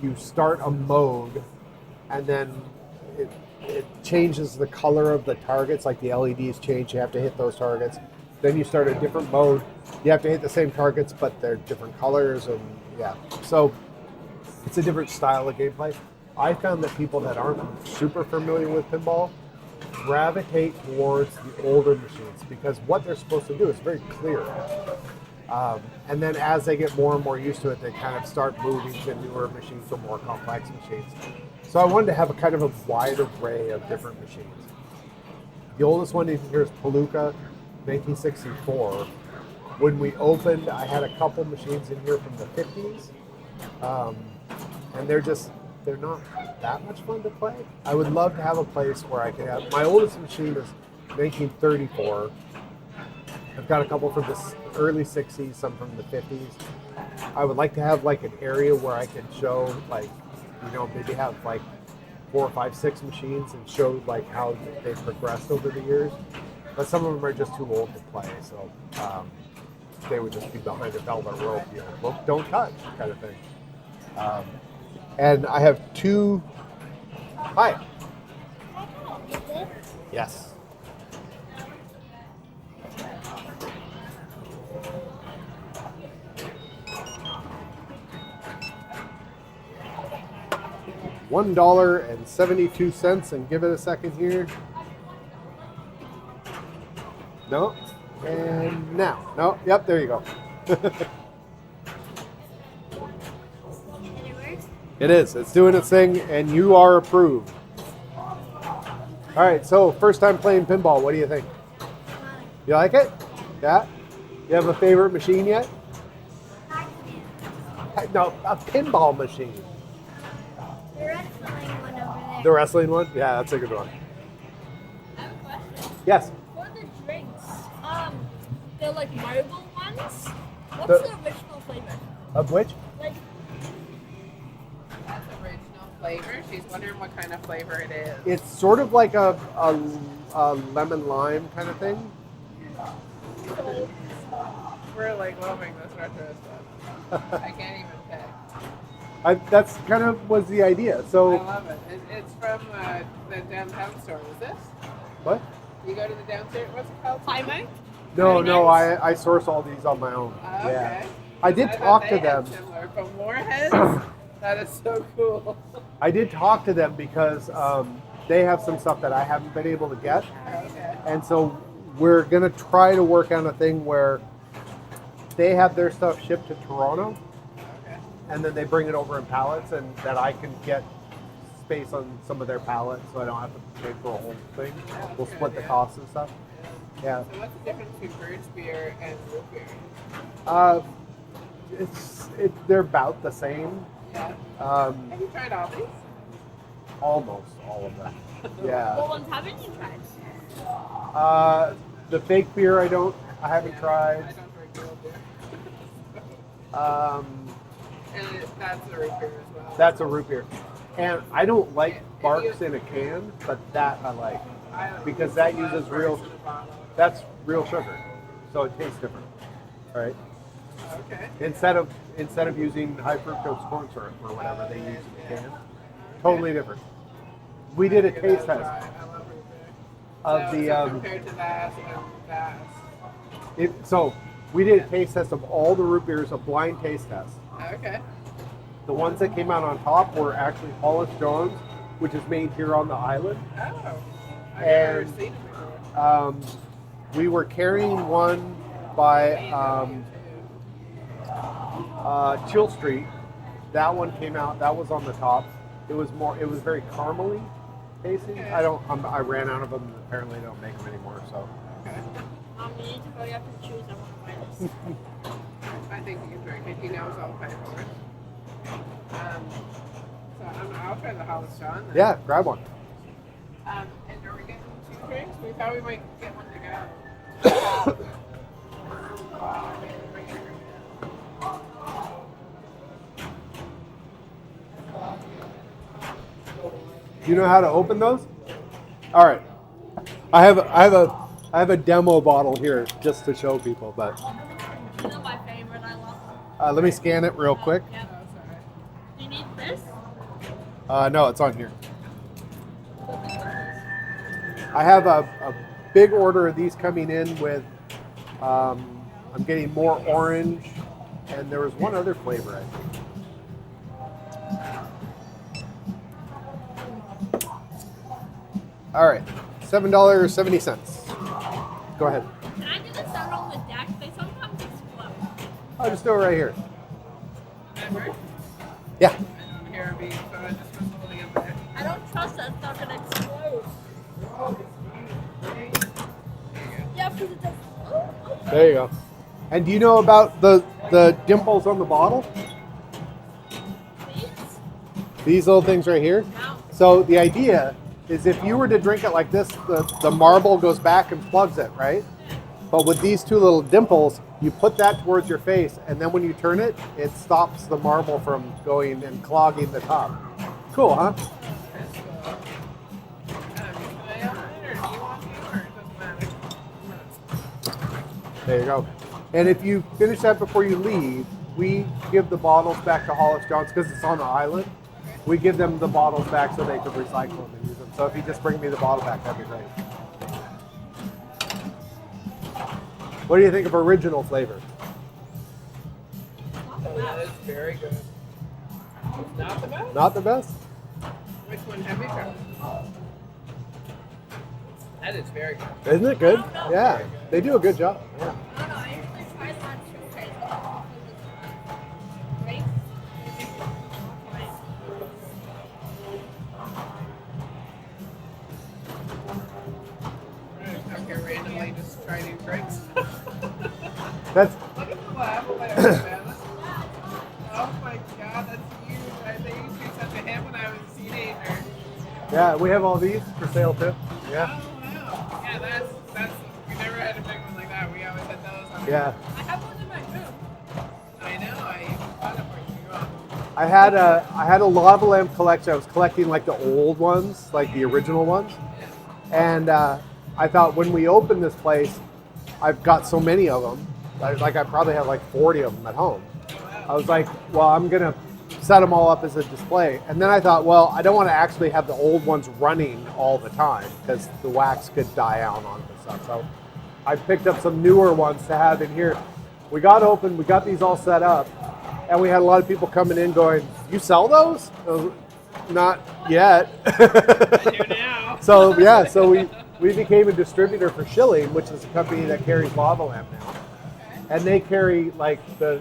you start a mode, and then it changes the color of the targets. Like the LEDs change, you have to hit those targets. Then you start a different mode. You have to hit the same targets, but they're different colors, and yeah. So it's a different style of gameplay. I found that people that aren't super familiar with pinball gravitate towards the older machines because what they're supposed to do is very clear. And then as they get more and more used to it, they kind of start moving to newer machines or more complex machines. So I wanted to have a kind of a wide array of different machines. The oldest one in here is Palooka, 1964. When we opened, I had a couple machines in here from the 50s. And they're not that much fun to play. I would love to have a place where I could have, my oldest machine is 1934. I've got a couple from the early 60s, some from the 50s. I would like to have like an area where I could show like, maybe have like 4, 5, 6 machines and show like how they've progressed over the years. But some of them are just too old to play, so they would just be behind a velvet rope, look, don't touch kind of thing. And I have 2. Hi. Yes. $1.72, and give it a second here. No. And now. No. Yep, there you go. It is. It's doing its thing, and you are approved. All right, so first time playing pinball. What do you think? You like it? Yeah? You have a favorite machine yet? No, a pinball machine. The wrestling one over there. The wrestling one? Yeah, that's a good one. I have a question. Yes. For the drinks, they're like marble ones. What's The- the original flavor? Of which? Like, That's original flavor. She's wondering what kind of flavor it is. It's sort of like a lemon lime kind of thing. We're like loving this retro stuff. I can't even pick. That's kind of was the idea. I So love it. It's from the downtown store. Is this? what? You go to the downstairs. What's it called? Primer? No, I source all these on my own. Okay. Yeah. I did thought talk they to had them. Similar, but Moorheads. That is so cool. I did talk to them because they have some stuff that I haven't been able to get, Okay. and so we're gonna try to work on a thing where they have their stuff shipped to Toronto, Okay. and then they bring it over in pallets, and that I can get space on some of their pallets, so I don't have to pay for a whole thing. We'll split the costs and stuff. Yeah. So what's the difference between birch beer and root beer? They're about the same. Yeah. Have you tried all these? Almost all of them. Yeah. What ones haven't you tried? The fake beer I haven't tried. I don't drink real beer. And that's a root beer as well. That's a root beer. And I don't like Barks in a can, but that I like. Because that uses that's real sugar. So it tastes different. All right. Okay. Instead of using high fructose corn syrup or whatever they use in the can. Totally different. We did a taste test I love root beer. of So compared to that and that. so we did a taste test of all the root beers, a blind taste test. Okay. The ones that came out on top were actually Hollis Jones, which is made here on the island. Oh. I've never And seen it before. we were carrying one by Chill Street. That one came out. That was on the top. It was very caramely, casing. I ran out of them. And apparently, don't make them anymore. So. We need to hurry up and choose. I want to buy this. I think you can drink it. He knows I'll pay for it. I'll try the Hollister. Yeah, grab one. And are we getting 2 drinks? We thought we might get one to go. Do you know how to open those? All right. I have a demo bottle here just to show people, but These are my favorite. I love them. let me scan it real quick. Yeah. Do you need this? No, it's on here. I have a big order of these coming in with. I'm getting more orange, and there was one other flavor, I think. All right, $7.70. Go ahead. Can I do this out on the deck? They sometimes explode. I'll just do it right here. Remember? Yeah. I don't hear me, so I just was holding it there. I don't trust that it's not gonna explode. Yeah, because it does. Oh. There you go. And do you know about the dimples on the bottle? These? These little things right here? No. So the idea is if you were to drink it like this, the marble goes back and plugs it, right? But with these 2 little dimples, you put that towards your face, and then when you turn it, it stops the marble from going and clogging the top. Cool, huh? Can I open it, or do you want to, or it doesn't matter? There you go. And if you finish that before you leave, we give the bottles back to Hollis Johns because it's on the island. We give them the bottles back so they can recycle them and use them. So if you just bring me the bottle back, that'd be great. What do you think of original flavor? That is very good. Not the best? Not the best? Which one have you tried? That is very good. Isn't it good? Yeah, they do a good job. Yeah. I don't know. I usually try lunch because right? I'm here randomly just try new drinks. That's Look at the lab over there, man. Oh my god, that's huge. I think you used to be such a hit when I was a teenager. yeah. We have all these for sale too. Oh Yeah. wow. Yeah, that's we never had a big one like that. We always had those on Yeah. I have one in my room. I know, I bought it for you. Go on. I had a lava lamp collection. I was collecting like the old ones, like the original ones, and I thought when we open this place, I've got so many of them. I probably have like 40 of them at home. I was like, well, I'm gonna set them all up as a display, and then I thought, well, I don't want to actually have the old ones running all the time because the wax could die out on it and stuff. So I picked up some newer ones to have in here. We got open, we got these all set up, and we had a lot of people coming in going, "You sell those?" I was, not yet. I do now. So yeah, so we became a distributor for Schilling, which is a company that carries Lava Lamp now, and they carry like the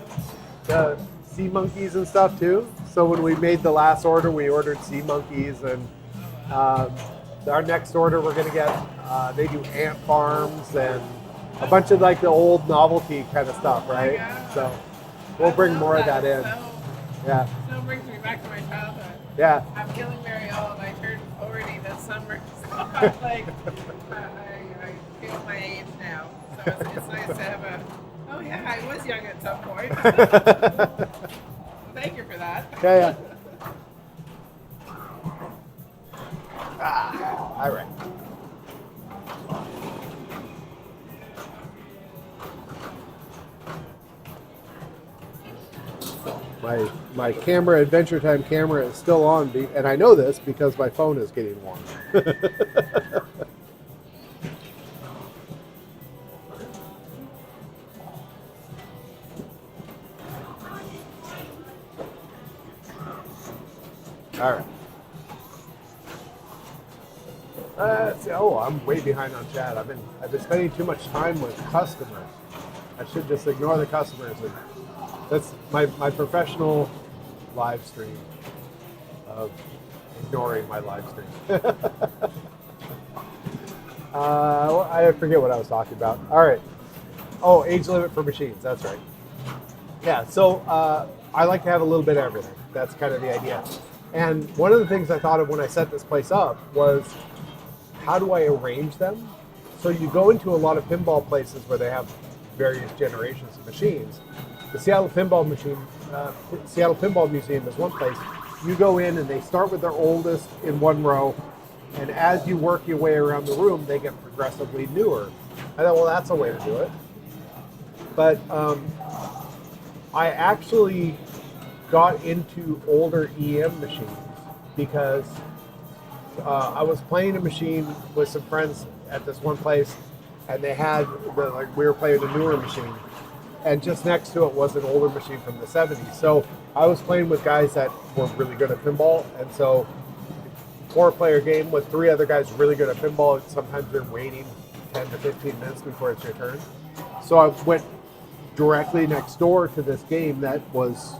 sea monkeys and stuff too. So when we made the last order, we ordered sea monkeys, and our next order we're gonna get. They do ant farms and a bunch of like the old novelty kind of stuff, right? So we'll bring more of that in. Yeah. Still brings me back to my childhood. Yeah. I'm feeling very old. I turned 40 this summer, so I'm like, I feel my age now. So it's nice to have a, oh yeah, I was young at some point. Thank you for that. Yeah. Ah, all right. My camera, Adventure Time camera, is still on, and I know this because my phone is getting warm. All right. Oh, I'm way behind on chat. I've been spending too much time with customers. I should just ignore the customers. That's my professional live stream of ignoring my live stream. I forget what I was talking about. All right. Oh, age limit for machines. That's right. Yeah. So I like to have a little bit of everything. That's kind of the idea. And one of the things I thought of when I set this place up was, how do I arrange them? So you go into a lot of pinball places where they have various generations of machines. The Seattle Pinball Museum is one place. You go in and they start with their oldest in one row, and as you work your way around the room, they get progressively newer. I thought, well, that's a way to do it. But I actually got into older EM machines because I was playing a machine with some friends at this one place, and they had we were playing a newer machine, and just next to it was an older machine from the 70s. So I was playing with guys that were really good at pinball, and so 4-player game with 3 other guys really good at pinball. Sometimes you're waiting 10 to 15 minutes before it's your turn. So I went directly next door to this game that was,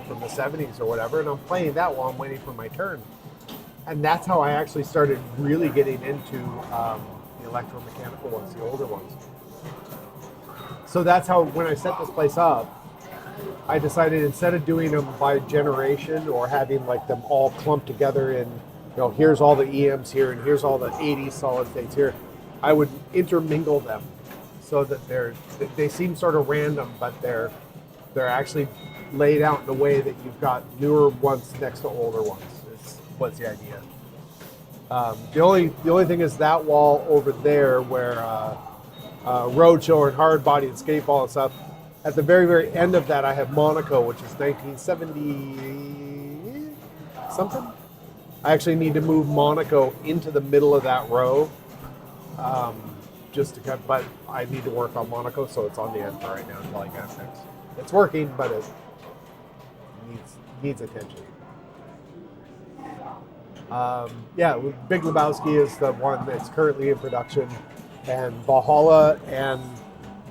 from the 70s or whatever, and I'm playing that while I'm waiting for my turn. And that's how I actually started really getting into the electromechanical ones, the older ones. So that's how, when I set this place up, I decided instead of doing them by generation or having like them all clumped together in, here's all the EMs here and here's all the 80s solid states here, I would intermingle them so that they seem sort of random, but they're actually laid out in a way that you've got newer ones next to older ones. Is what's the idea. The only thing is that wall over there where Roadshow and Hard Body and Skateball and stuff. At the very, very end of that, I have Monaco, which is 1970 something. I actually need to move Monaco into the middle of that row, just to cut. But I need to work on Monaco, so it's on the end for right now until I get it fixed. It's working, but it needs attention. Big Lebowski is the one that's currently in production, and Valhalla and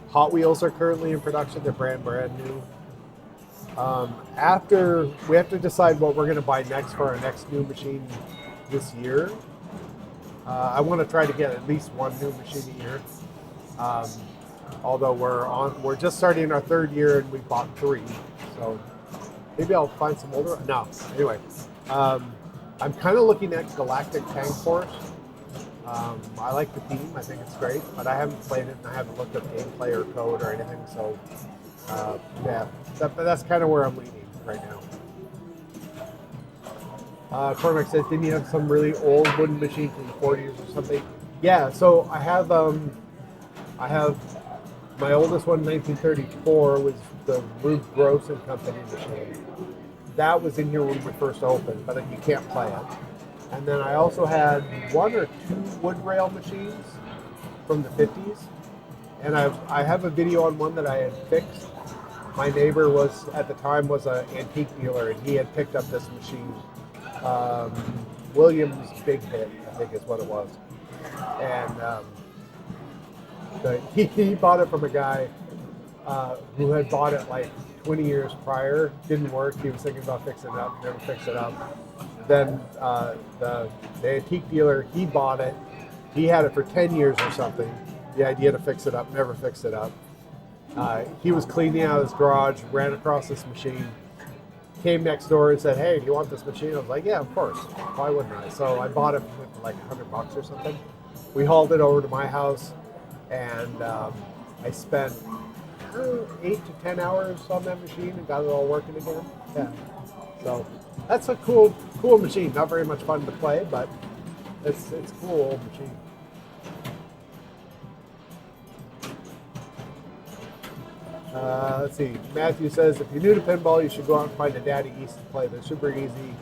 Hot Wheels are currently in production. They're brand new. After we have to decide what we're going to buy next for our next new machine this year. I want to try to get at least one new machine a year. Although we're just starting our 3rd year and we bought 3, so maybe I'll find some older. No, anyway, I'm kind of looking at Galactic Tank Force. I like the theme. I think it's great, but I haven't played it and I haven't looked up gameplay or code or anything. So, that's kind of where I'm leaning right now. Cormac says, didn't you have some really old wooden machine from the 40s or something? Yeah. So I have my oldest one, 1934, was the Rube Gross and Company machine. That was in here when we first opened, but you can't play it. And then I also had 1 or 2 wood rail machines from the 50s. And I have a video on one that I had fixed. My neighbor at the time was an antique dealer, and he had picked up this machine. Williams Big Hit, I think is what it was. And he bought it from a guy who had bought it like 20 years prior. Didn't work. He was thinking about fixing it up, never fixed it up. Then the antique dealer, he bought it. He had it for 10 years or something. The idea to fix it up, never fixed it up. He was cleaning out his garage, ran across this machine, came next door and said, hey, do you want this machine? I was like, yeah, of course. Why wouldn't I? So I bought it for like $100 or something. We hauled it over to my house, and I spent 8 to 10 hours on that machine and got it all working again. Yeah. So that's a cool machine. Not very much fun to play, but it's a cool old machine. Let's see. Matthew says, if you're new to pinball, you should go out and find a Daddy East to play. They're super easy.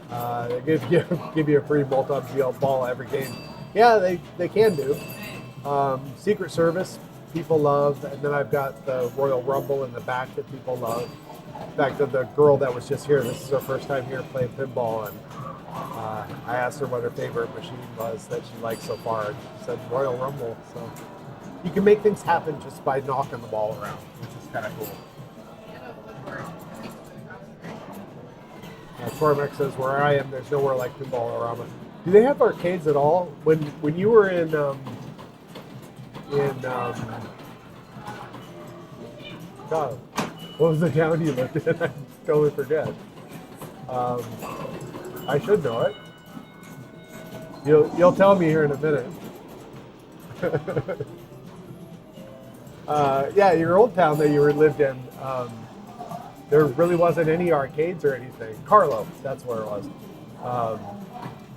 They give you a free multi-ball ball every game. Yeah, they can do. Secret Service, people love. And then I've got the Royal Rumble in the back that people love. In fact, the girl that was just here, this is her first time here playing pinball, and I asked her what her favorite machine was that she liked so far, and she said Royal Rumble. So you can make things happen just by knocking the ball around, which is kind of cool. That's Cormac says where I am, there's nowhere like Pinballorama. Do they have arcades at all? When you were in God, what was the town you lived in? I totally forget. I should know it. You'll tell me here in a minute. Yeah, your old town that you lived in. There really wasn't any arcades or anything. Carlo, that's where it was.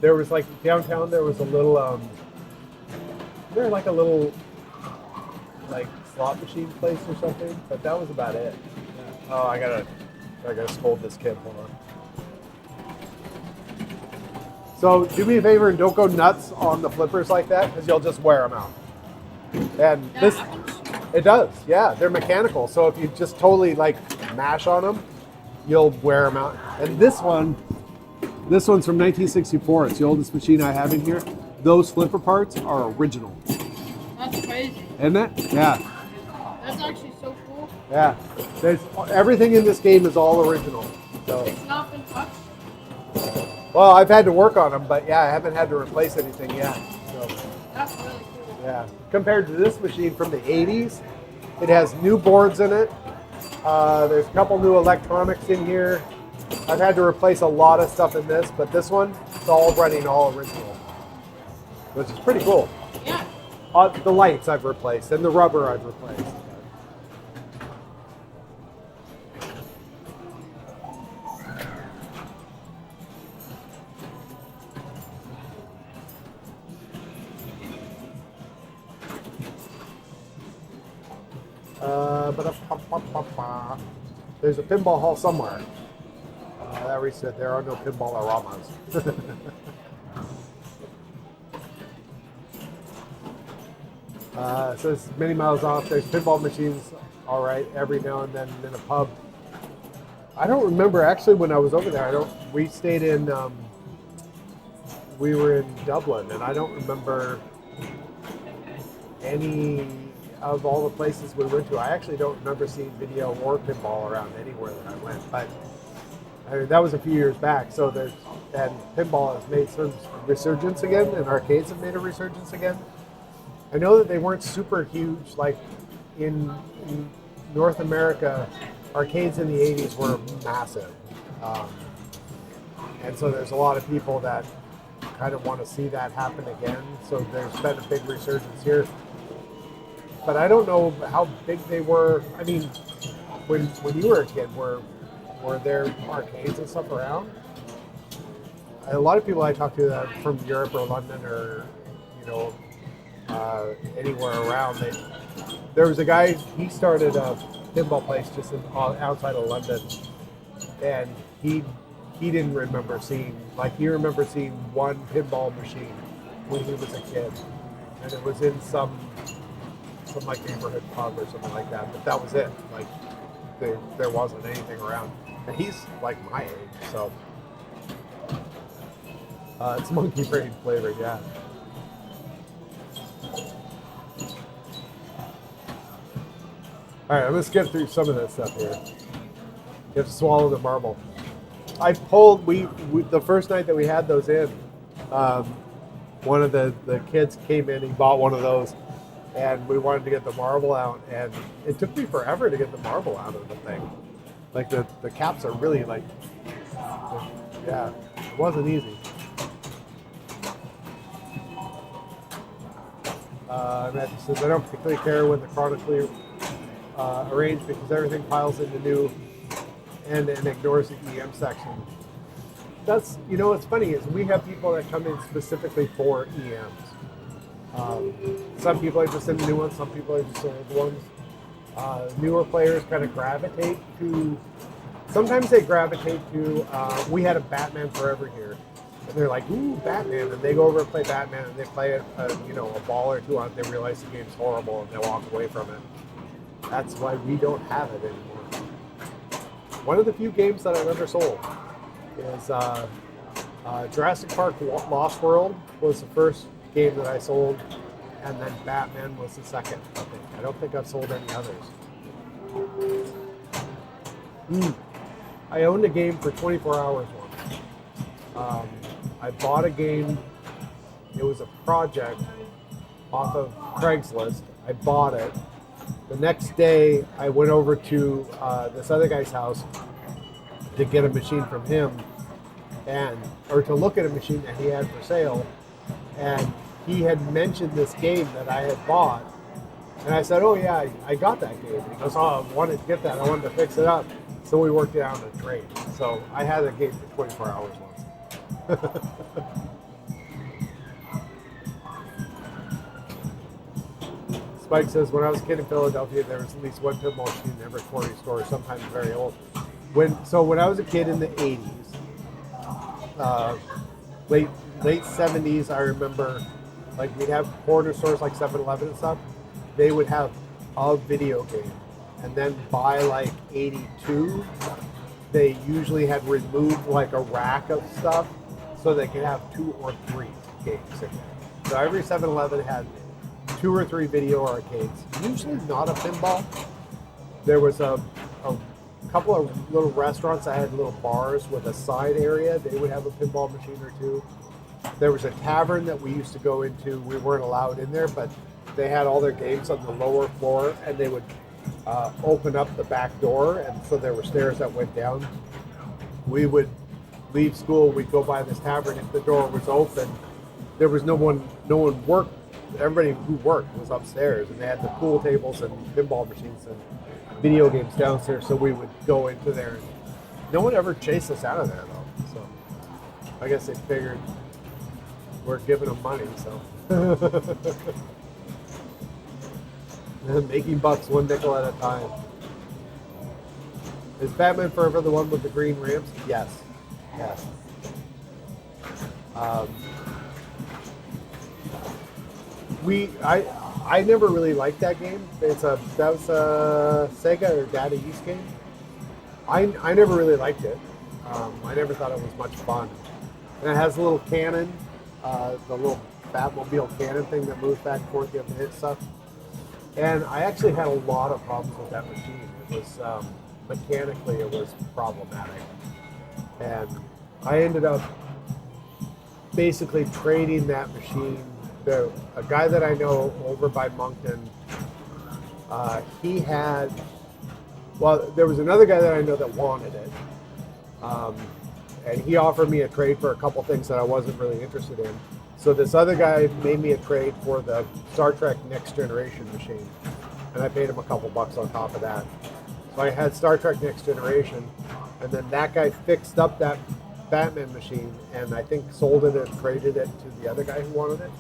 There was like downtown. There was a little. There was like a little, like slot machine place or something, but that was about it. Oh, I gotta scold this kid. Hold on. So do me a favor and don't go nuts on the flippers like that, because you'll just wear them out. And this, it does, yeah. They're mechanical, so if you just totally like mash on them, you'll wear them out. And this one's from 1964. It's the oldest machine I have in here. Those flipper parts are original. That's crazy. Isn't it? Yeah. That's actually so cool. Yeah. Everything in this game is all original. So. It's not been touched. Well, I've had to work on them, but yeah, I haven't had to replace anything yet. So. That's really cool. Yeah. Compared to this machine from the 80s, it has new boards in it. There's a couple new electronics in here. I've had to replace a lot of stuff in this, but this one, it's all running all original, which is pretty cool. Yeah. The lights I've replaced and the rubber I've replaced. There's a pinball hall somewhere. That we said there are no Pinballoramas. So it's many miles off. There's pinball machines, all right, every now and then in a pub. I don't remember actually when I was over there. We stayed in. We were in Dublin, and I don't remember any of all the places we went to. I actually don't remember seeing video or pinball around anywhere that I went, but I mean, that was a few years back. So and pinball has made some resurgence again, and arcades have made a resurgence again. I know that they weren't super huge, like in North America, arcades in the 80s were massive. And so there's a lot of people that kind of want to see that happen again. So there's been a big resurgence here. But I don't know how big they were. I mean, when you were a kid, were there arcades and stuff around? A lot of people I talk to that from Europe or London or, anywhere around, there was a guy, he started a pinball place just outside of London, and he didn't remember seeing, he remembered seeing one pinball machine when he was a kid, and it was in some neighborhood pub or something like that, but that was it. There wasn't anything around, and he's like my age, so it's monkey brain flavored, yeah. All right, let's get through some of this stuff here. You have to swallow the marble. I pulled, the first night that we had those in, one of the kids came in, he bought one of those, and we wanted to get the marble out, and it took me forever to get the marble out of the thing. The caps are really yeah, it wasn't easy. Matthew says, I don't particularly care when the chronically arranged because everything piles into new and ignores the EM section. That's, what's funny is we have people that come in specifically for EMs. Some people are just in the new ones, some people are just in the old ones. Newer players kind of gravitate to, sometimes they gravitate to, we had a Batman Forever here. And they're like, ooh, Batman. And they go over and play Batman, and they play a ball or two on it. They realize the game's horrible, and they walk away from it. That's why we don't have it anymore. One of the few games that I've ever sold is Jurassic Park Lost World was the first game that I sold, and then Batman was the second, I think. I don't think I've sold any others. I owned a game for 24 hours once. I bought a game. It was a project off of Craigslist. I bought it. The next day, I went over to this other guy's house to get a machine from him, or to look at a machine that he had for sale, and he had mentioned this game that I had bought, and I said, "Oh yeah, I got that game." And he goes, "Oh, I wanted to get that. I wanted to fix it up." So we worked it out in a trade. So I had the game for 24 hours once. Spike says, when I was a kid in Philadelphia, there was at least one pinball machine in every corner store, sometimes very old. When I was a kid in the 80s, late 70s, I remember, like, we'd have corner stores like 7-Eleven and stuff. They would have a video game. And then by like 82, they usually had removed like a rack of stuff so they could have 2 or 3 games in there. So every 7-Eleven had 2 or 3 video arcades, usually not a pinball. There was a couple of little restaurants that had little bars with a side area. They would have a pinball machine or 2. There was a tavern that we used to go into. We weren't allowed in there, but they had all their games on the lower floor, and they would open up the back door, and so there were stairs that went down. We would leave school, we'd go by this tavern. If the door was open, there was no one worked. Everybody who worked was upstairs, and they had the pool tables and pinball machines and video games downstairs, so we would go into there. No one ever chased us out of there, though. So I guess they figured we're giving them money, so. Making bucks 1 nickel at a time. Is Batman Forever the one with the green ramps? Yes. Yes. I never really liked that game. That was a Sega or Data East game. I never really liked it. I never thought it was much fun. And it has a little cannon, the little Batmobile cannon thing that moves back and forth. You have to hit stuff. And I actually had a lot of problems with that machine. It was mechanically, it was problematic. And I ended up basically trading that machine. A guy that I know over by Moncton, there was another guy that I know that wanted it. And he offered me a trade for a couple things that I wasn't really interested in. So this other guy made me a trade for the Star Trek Next Generation machine. And I paid him a couple bucks on top of that. So I had Star Trek Next Generation, and then that guy fixed up that Batman machine, and I think sold it and traded it to the other guy who wanted it.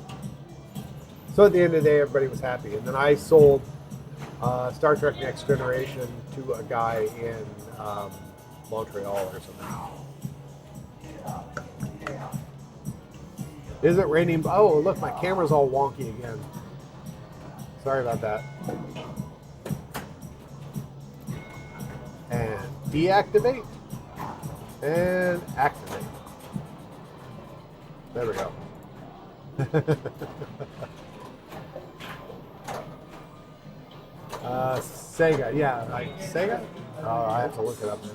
So at the end of the day, everybody was happy. And then I sold Star Trek Next Generation to a guy in Montreal or something. Is it raining? Oh, look, my camera's all wonky again. Sorry about that. And deactivate. And activate. There we go. Sega, yeah, like Sega? Oh, I have to look it up now.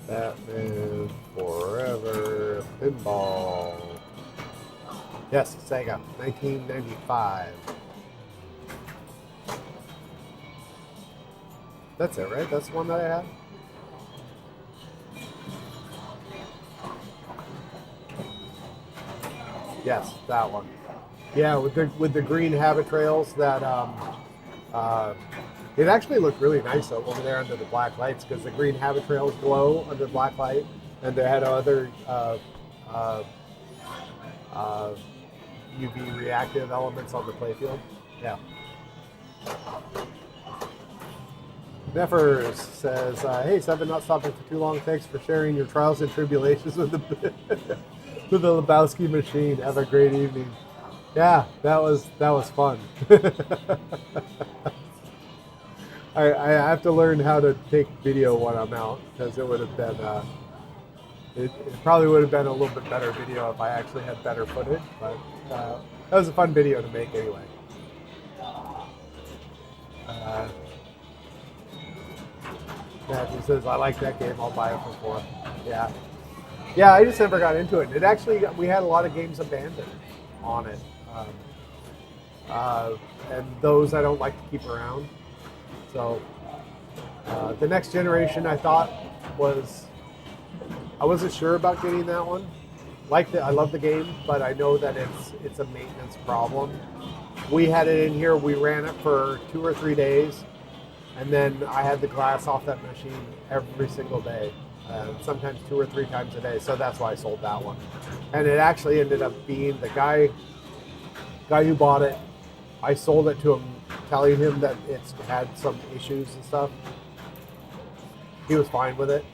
Batman Forever Pinball. Yes, Sega, 1995. That's it, right? That's the one that I had? Yes, that one. Yeah, with the green habit trails that it actually looked really nice over there under the black lights because the green habit trails glow under black light, and they had other UV reactive elements on the playfield. Yeah. Neffers says, "Hey, Seven, not stopping for too long. Thanks for sharing your trials and tribulations with the with the Lebowski machine. Have a great evening." Yeah, that was fun. I have to learn how to take video when I'm out because it would have been it probably would have been a little bit better video if I actually had better footage. But that was a fun video to make anyway. Yeah, he says, I like that game, I'll buy it for 4. Yeah. Yeah, I just never got into it. It actually, we had a lot of games abandoned on it. And those I don't like to keep around. So the next generation I thought was, I wasn't sure about getting that one. I love the game, but I know that it's a maintenance problem. We had it in here, we ran it for 2 or 3 days, and then I had the glass off that machine every single day, sometimes 2 or 3 times a day. So that's why I sold that one. And it actually ended up being the guy who bought it. I sold it to him, telling him that it's had some issues and stuff. He was fine with it.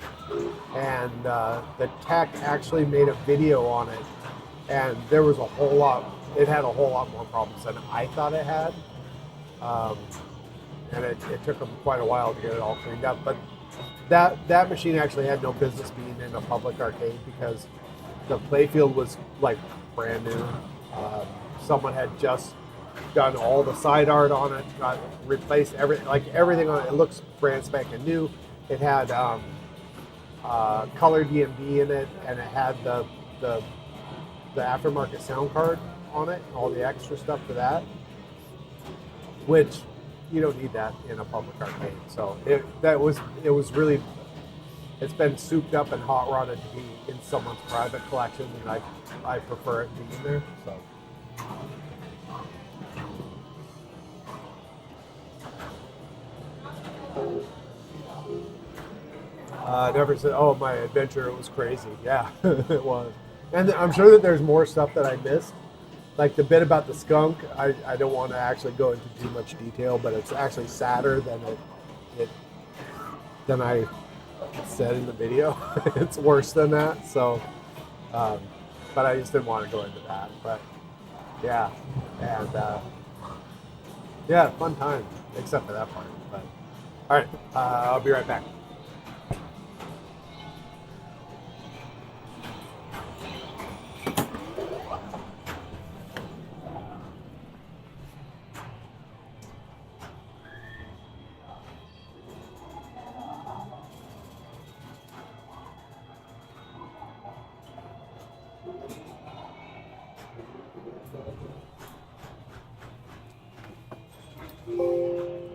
And the tech actually made a video on it, and there was it had a whole lot more problems than I thought it had. And it took them quite a while to get it all cleaned up. But that machine actually had no business being in a public arcade because the playfield was like brand new. Someone had just done all the side art on it, replaced everything on it. It looks brand spanking new. It had color DMD in it, and it had the aftermarket sound card on it, all the extra stuff for that, which you don't need that in a public arcade. So it was really, it's been souped up and hot rodded to be in someone's private collection, and I prefer it being there. So. Never said, oh, my adventure, it was crazy. Yeah, it was. And I'm sure that there's more stuff that I missed. Like the bit about the skunk, I don't want to actually go into too much detail, but it's actually sadder than I said in the video. It's worse than that. So, but I just didn't want to go into that. But yeah, and yeah, fun time, except for that part. But all right, I'll be right back.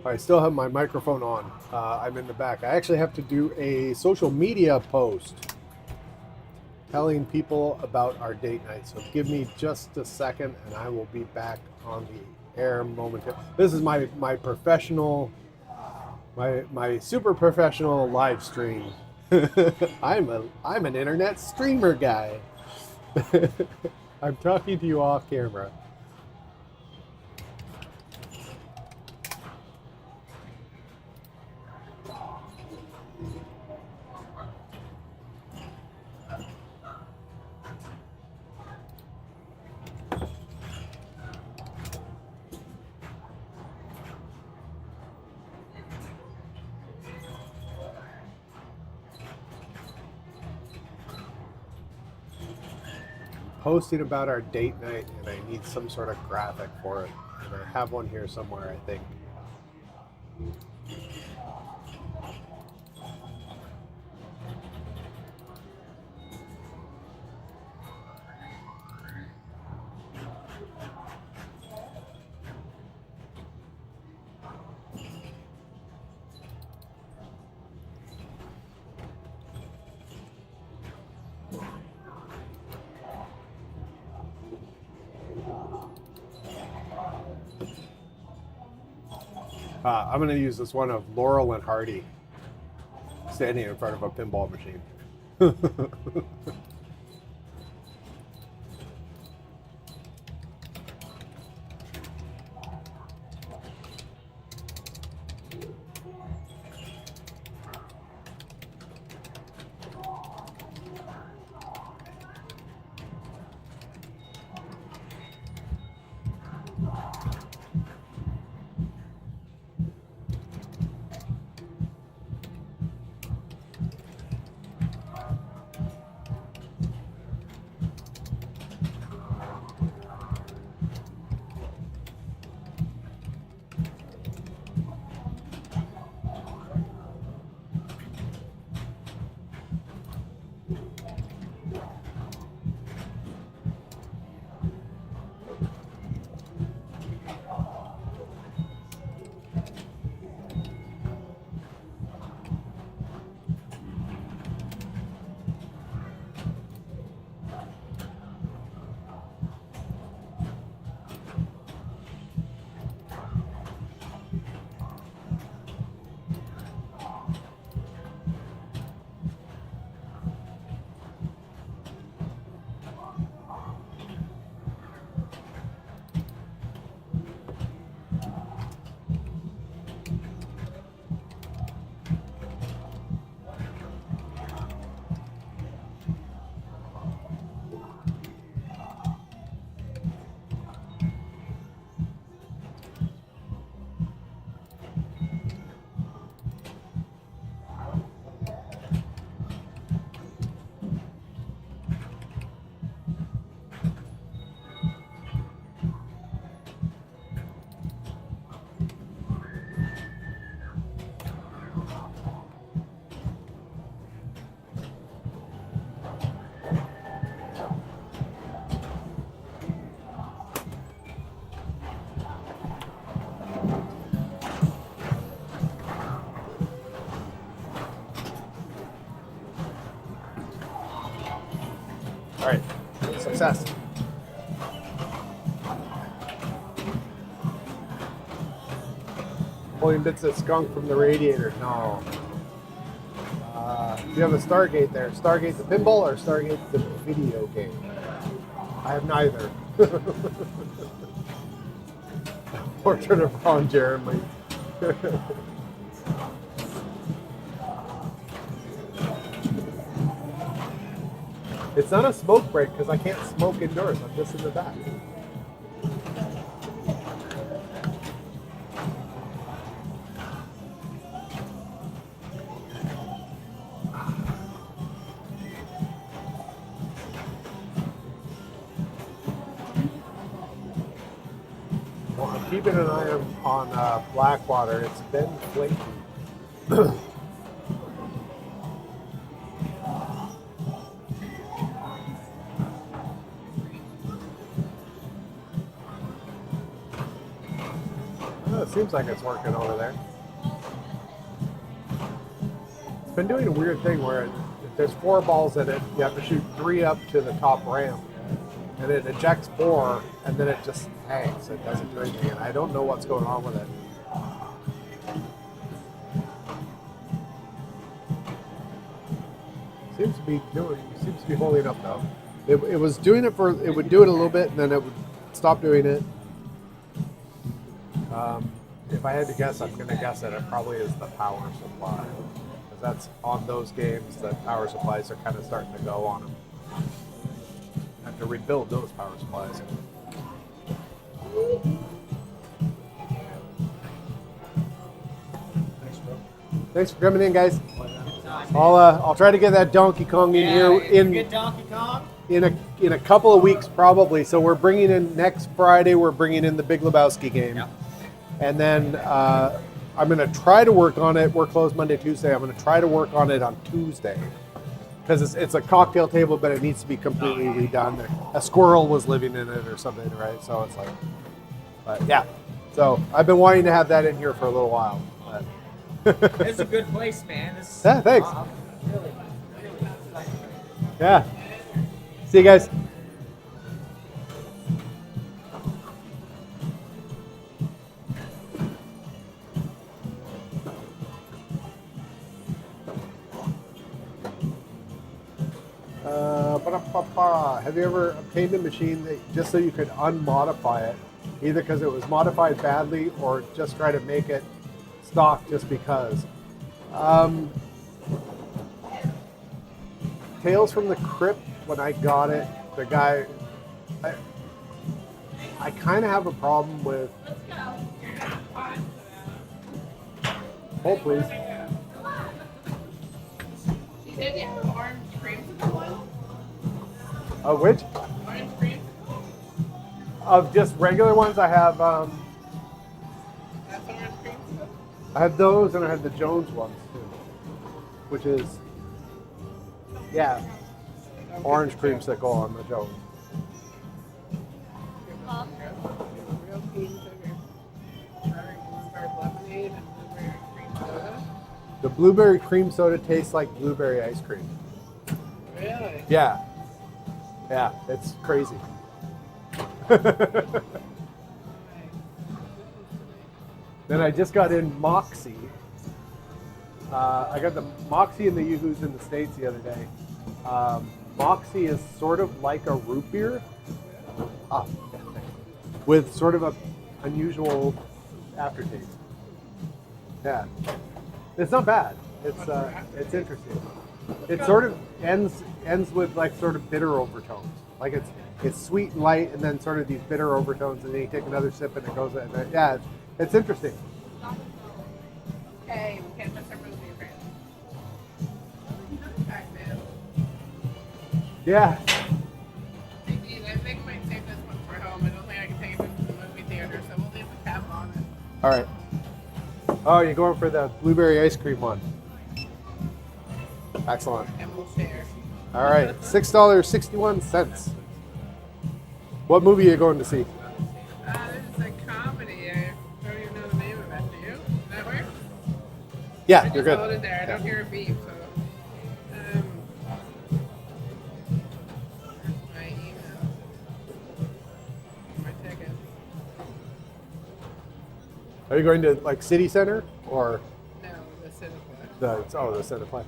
I still have my microphone on. I'm in the back. I actually have to do a social media post telling people about our date night. So give me just a second and I will be back on the air momentarily. This is my professional, my super professional live stream. I'm an internet streamer guy. I'm talking to you off camera. Posting about our date night, and I need some sort of graphic for it. And I have one here somewhere, I think. I'm going to use this one of Laurel and Hardy standing in front of a pinball machine. All right, success. Pulling bits of skunk from the radiator. No. You have a Stargate there. Stargate the pinball or Stargate the video game? I have neither. Portrait of Ron Jeremy. It's not a smoke break because I can't smoke indoors. I'm just in the back. Well, I'm keeping an eye on Blackwater. It's been flaky. It seems like it's working over there. It's been doing a weird thing where if there's 4 balls in it, you have to shoot 3 up to the top ramp. And it ejects 4, and then it just hangs. It doesn't do anything, and I don't know what's going on with it. Seems to be holding up though. It was doing it it would do it a little bit, and then it would stop doing it. If I had to guess, I'm going to guess that it probably is the power supply. Because that's on those games that power supplies are kind of starting to go on them. I have to rebuild those power supplies. Thanks for coming in, guys. I'll try to get that Donkey Kong in here Get Donkey Kong? in a couple of weeks probably. So we're bringing in next Friday. We're bringing in the Big Lebowski game. Yep. And then I'm going to try to work on it. We're closed Monday, Tuesday. I'm going to try to work on it on Tuesday. Because it's a cocktail table, but it needs to be completely redone. A squirrel was living in it or something, right? So it's like, but yeah. So I've been wanting to have that in here for a little while. But It's a good place, man. Yeah, thanks. Really. Yeah. See you guys. Have you ever obtained a machine that just so you could unmodify it, either because it was modified badly or just try to make it stock just because? Tales from the Crypt, when I got it, the guy, I kind of have a problem with. Hold please. You said you have orange creamsicle one? Of which? Orange creamsicle? Of just regular ones, I have. That's orange creamsicle? I had those, and I had the Jones ones too, which is, yeah, orange creamsicle on the Jones. Real keen sugar. Strawberry blueberry lemonade and blueberry cream soda. The blueberry cream soda tastes like blueberry ice cream. Really? Yeah, yeah, it's crazy. Then I just got in Moxie. I got the Moxie and the Yoo-Hoos in the States the other day. Moxie is sort of like a root beer, with sort of a unusual aftertaste. Yeah, it's not bad. It's interesting. It sort of ends with like sort of bitter overtones. Like it's sweet and light, and then sort of these bitter overtones, and then you take another sip, and it goes. And yeah, it's interesting. Hey, we can't miss our movie, friends. Back then. Yeah. I think I might save this one for home. I don't think I can take it to the movie theater, so we'll leave the cap on it. All right. Oh, you're going for the blueberry ice cream one. Excellent. And we'll share. All right, $6.61. What movie are you going to see? This is a comedy. I don't even know the name of it. Do you? Does that work? Yeah, I you're just hold good. it there. I don't hear a beep, so. Are you going to like City Center or No, the Cineplex. the Cineplex?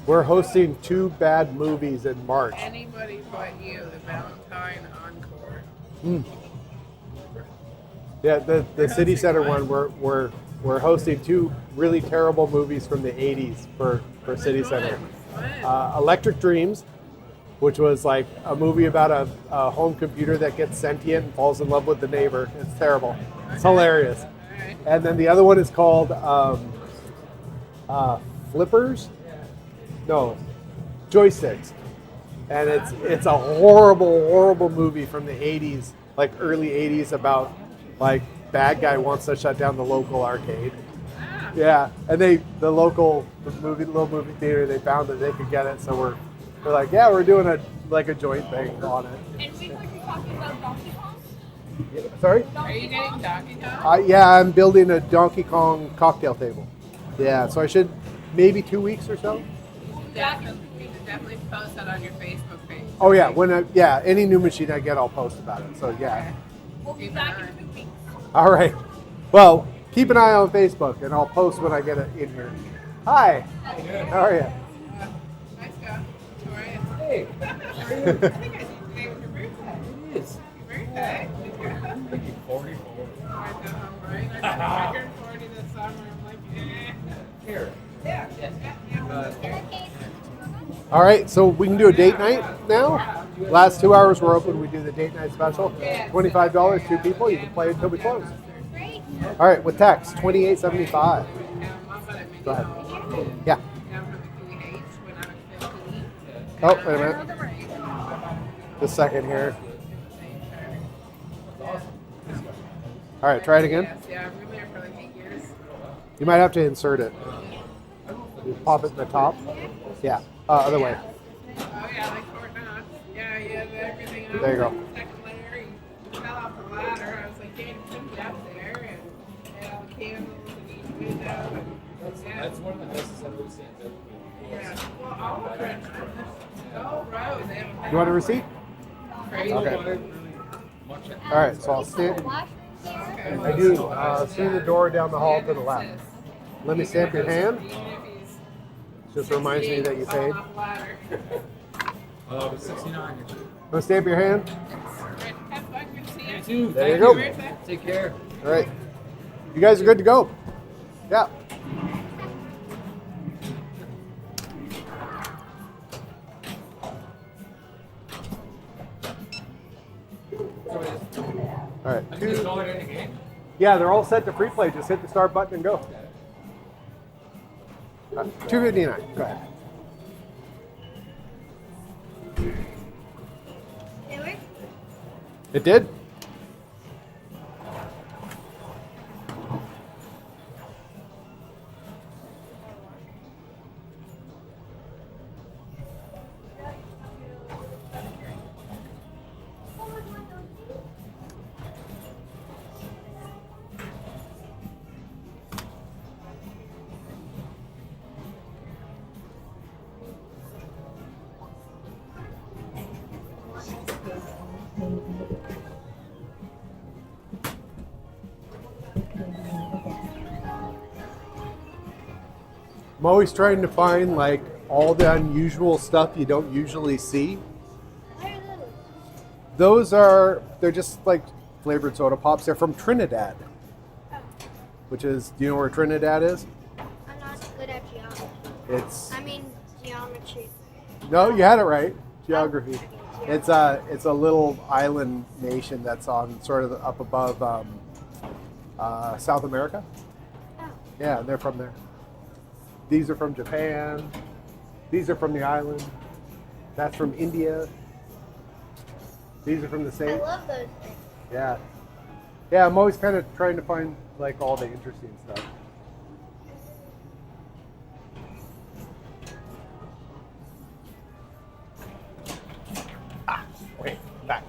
We're hosting 2 bad movies in March. Anybody but you, the Valentine Encore. Yeah, the City Center one. We're hosting 2 really terrible movies from the '80s for City Center. Electric Dreams, which was like a movie about a home computer that gets sentient and falls in love with the neighbor. It's terrible. It's hilarious. Alright. And then the other one is called Flippers. No, Joysticks. And it's a horrible movie from the '80s, like early '80s, about like bad guy wants to shut down the local arcade. Yeah, and the little movie theater, they found that they could get it, so we're like, yeah, we're doing a joint thing on it. And we were talking about Donkey Kong. Sorry? Are you getting Donkey Kong? Yeah, I'm building a Donkey Kong cocktail table. Yeah, so I should maybe 2 weeks or so. Definitely post that on your Facebook page. Oh yeah, any new machine I get, I'll post about it. So yeah. We'll be back in 2 weeks. All right. Well, keep an eye on Facebook, and I'll post when I get it in here. Hi. How are you? Nice go. How are you? Hey. I think I see today was your birthday. It is. Your birthday? Maybe 44. I turned 40 this summer. I'm like, Here. yeah. All right, so we can do a date night now. Last 2 hours we're open. We do the date night special. $25, 2 people. You can play until we close. Great. All right, with text, $28.75. Go ahead. Yeah. Oh, wait a minute. Just a second here. All right, try it again. Yeah, I've been there for like 8 years. You might have to insert it. You pop it in the top. Yeah, other way. Oh yeah, like Fort Knox. Yeah, everything else. There you go. Second layer, you fell off the ladder. I was like, getting picked up there, and all the candles and each window. That's one of the houses I've ever seen. Yeah. Well, all of French. The whole road. They have You want a receipt? crazy. Okay. All right, so I'll stand. Okay. I do. Through the door down the hall to the left. Let me stamp your hand. Even if he's Just reminds me that you paid. falling off the ladder. Oh, 69. Want to stamp your hand? Have fun. Good to see you. Too. There you Thank go. Birthday. Take care. All right. You guys are good to go. Yeah. All right. I can just go in any game. Yeah, they're all set to free play. Just hit the start button and go. $2.59. Go ahead. It did? I'm always trying to find like all the unusual stuff you don't usually see. They're just like flavored soda pops. They're from Trinidad, which is, do you know where Trinidad is? I'm not good at geography. It's, I mean, geometry. no, you had it right. Geography. It's a little island nation that's on sort of up above South America. Oh. Yeah, they're from there. These are from Japan. These are from the island. That's from India. These are from the I States. love those things. Yeah. Yeah, I'm always kind of trying to find like all the interesting stuff. Wait, back.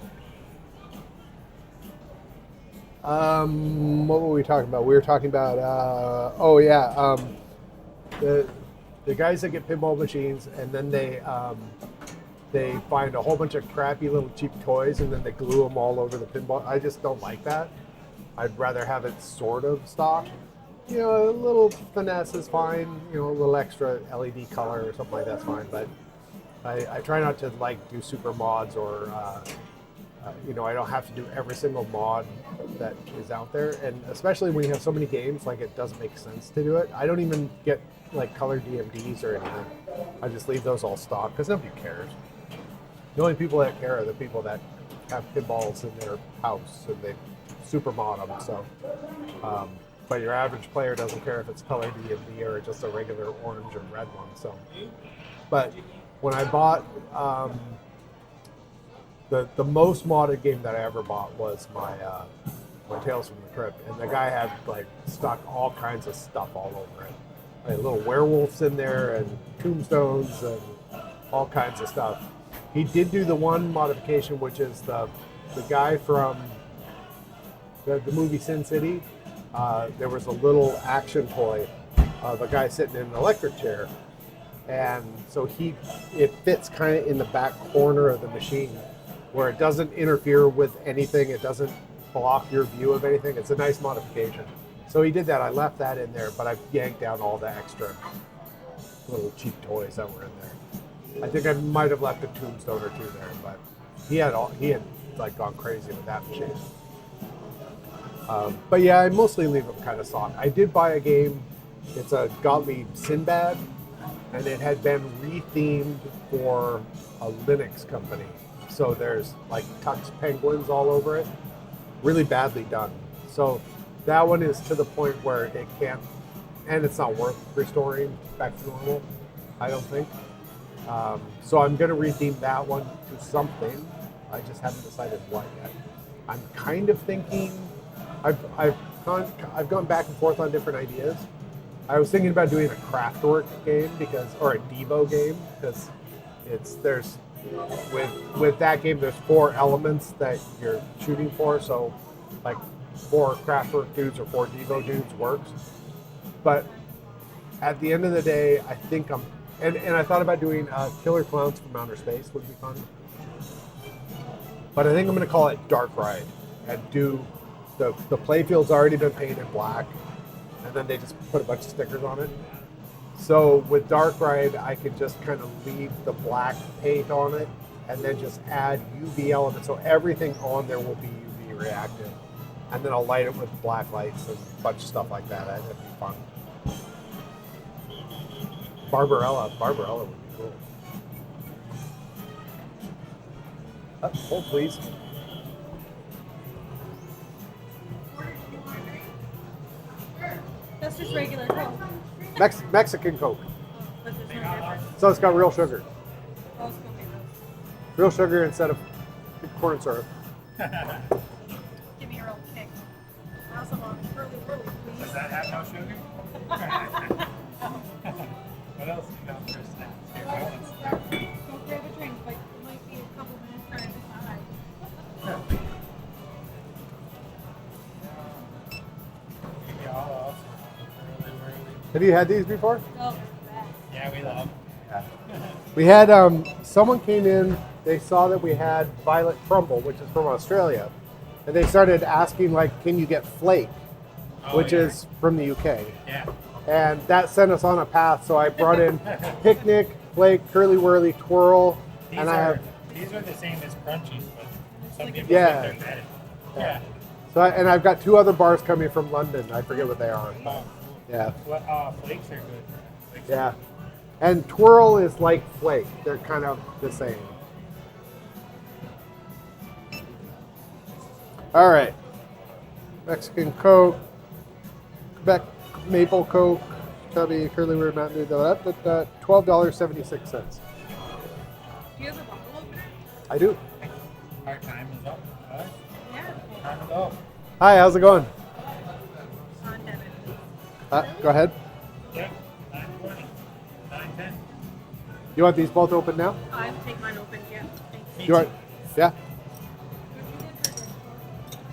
What were we talking about? We were talking about, the guys that get pinball machines, and then they find a whole bunch of crappy little cheap toys, and then they glue them all over the pinball. I just don't like that. I'd rather have it sort of stock. You know, a little finesse is fine. You know, a little extra LED color or something like that's fine. But I try not to like do super mods or you know, I don't have to do every single mod that is out there. And especially when you have so many games, like it doesn't make sense to do it. I don't even get like color DMDs or anything. I just leave those all stock because nobody cares. The only people that care are the people that have pinballs in their house and they super mod them. So, but your average player doesn't care if it's color DMD or just a regular orange or red one. So, but when I bought the most modded game that I ever bought was my Tales from the Crypt, and the guy had like stuck all kinds of stuff all over it. Like little werewolves in there and tombstones and all kinds of stuff. He did do the one modification, which is the guy from the movie Sin City. There was a little action toy of a guy sitting in an electric chair, and so it fits kind of in the back corner of the machine where it doesn't interfere with anything. It doesn't block your view of anything. It's a nice modification. So he did that. I left that in there, but I yanked down all the extra little cheap toys that were in there. I think I might have left a tombstone or two there, but he had like gone crazy with that machine. But yeah, I mostly leave them kind of soft. I did buy a game. It's a Gottlieb Sinbad, and it had been rethemed for a Linux company. So there's like Tux penguins all over it. Really badly done. So that one is to the point where it can't, and it's not worth restoring back to normal, I don't think. So I'm going to retheme that one to something. I just haven't decided what yet. I'm kind of thinking, I've gone back and forth on different ideas. I was thinking about doing a Craftwork game or a Devo game, because there's with that game there's 4 elements that you're shooting for. So like 4 Craftwork dudes or 4 Devo dudes works. But at the end of the day, I think and I thought about doing Killer Clowns from Outer Space would be fun. But I think I'm going to call it Dark Ride and do the playfield's already been painted black, and then they just put a bunch of stickers on it. So with Dark Ride, I could just kind of leave the black paint on it and then just add UV elements. So everything on there will be UV reactive. And then I'll light it with black lights and a bunch of stuff like that. That'd be fun. Barbarella would be cool. Hold please. That's just regular Coke. Mexican Coke. But there's no difference. So it's got real sugar. Oh, it's gonna be this. Real sugar instead of corn syrup. Give me a real kick. I also want curly, please. Does that have no sugar? What else do you got for snacks? Here, I want snacks. Go grab a drink, but it might be a couple minutes trying to decide. Maybe all of us. Have you had these before? Oh, bad. Yeah, we love. We had someone came in. They saw that we had Violet Crumble, which is from Australia, and they started asking like, "Can you get Flake?" Which is from the UK. Yeah. And that sent us on a path. So I brought in Picnic, Flake, Curly Whirly, Twirl, These and these are the same as Crunchies, but some people Yeah. think they're better. Yeah. and I've got 2 other bars coming from London. I forget what they are. Oh, Yeah. what, flakes are good. Flakes are Yeah. And Twirl is like Flake. They're kind of the same. All right. Mexican Coke, Quebec Maple Coke, Chubby, Curly Weird Mountain Dew, $12.76. Do you have a bottle opener? I do. good. Our time is up. Yeah. Time is up. Hi, how's it going? On debit. Go ahead. Yeah. 9:20. 9:10. You want these both open now? I'll take mine open, yeah. Thanks. You want? Yeah.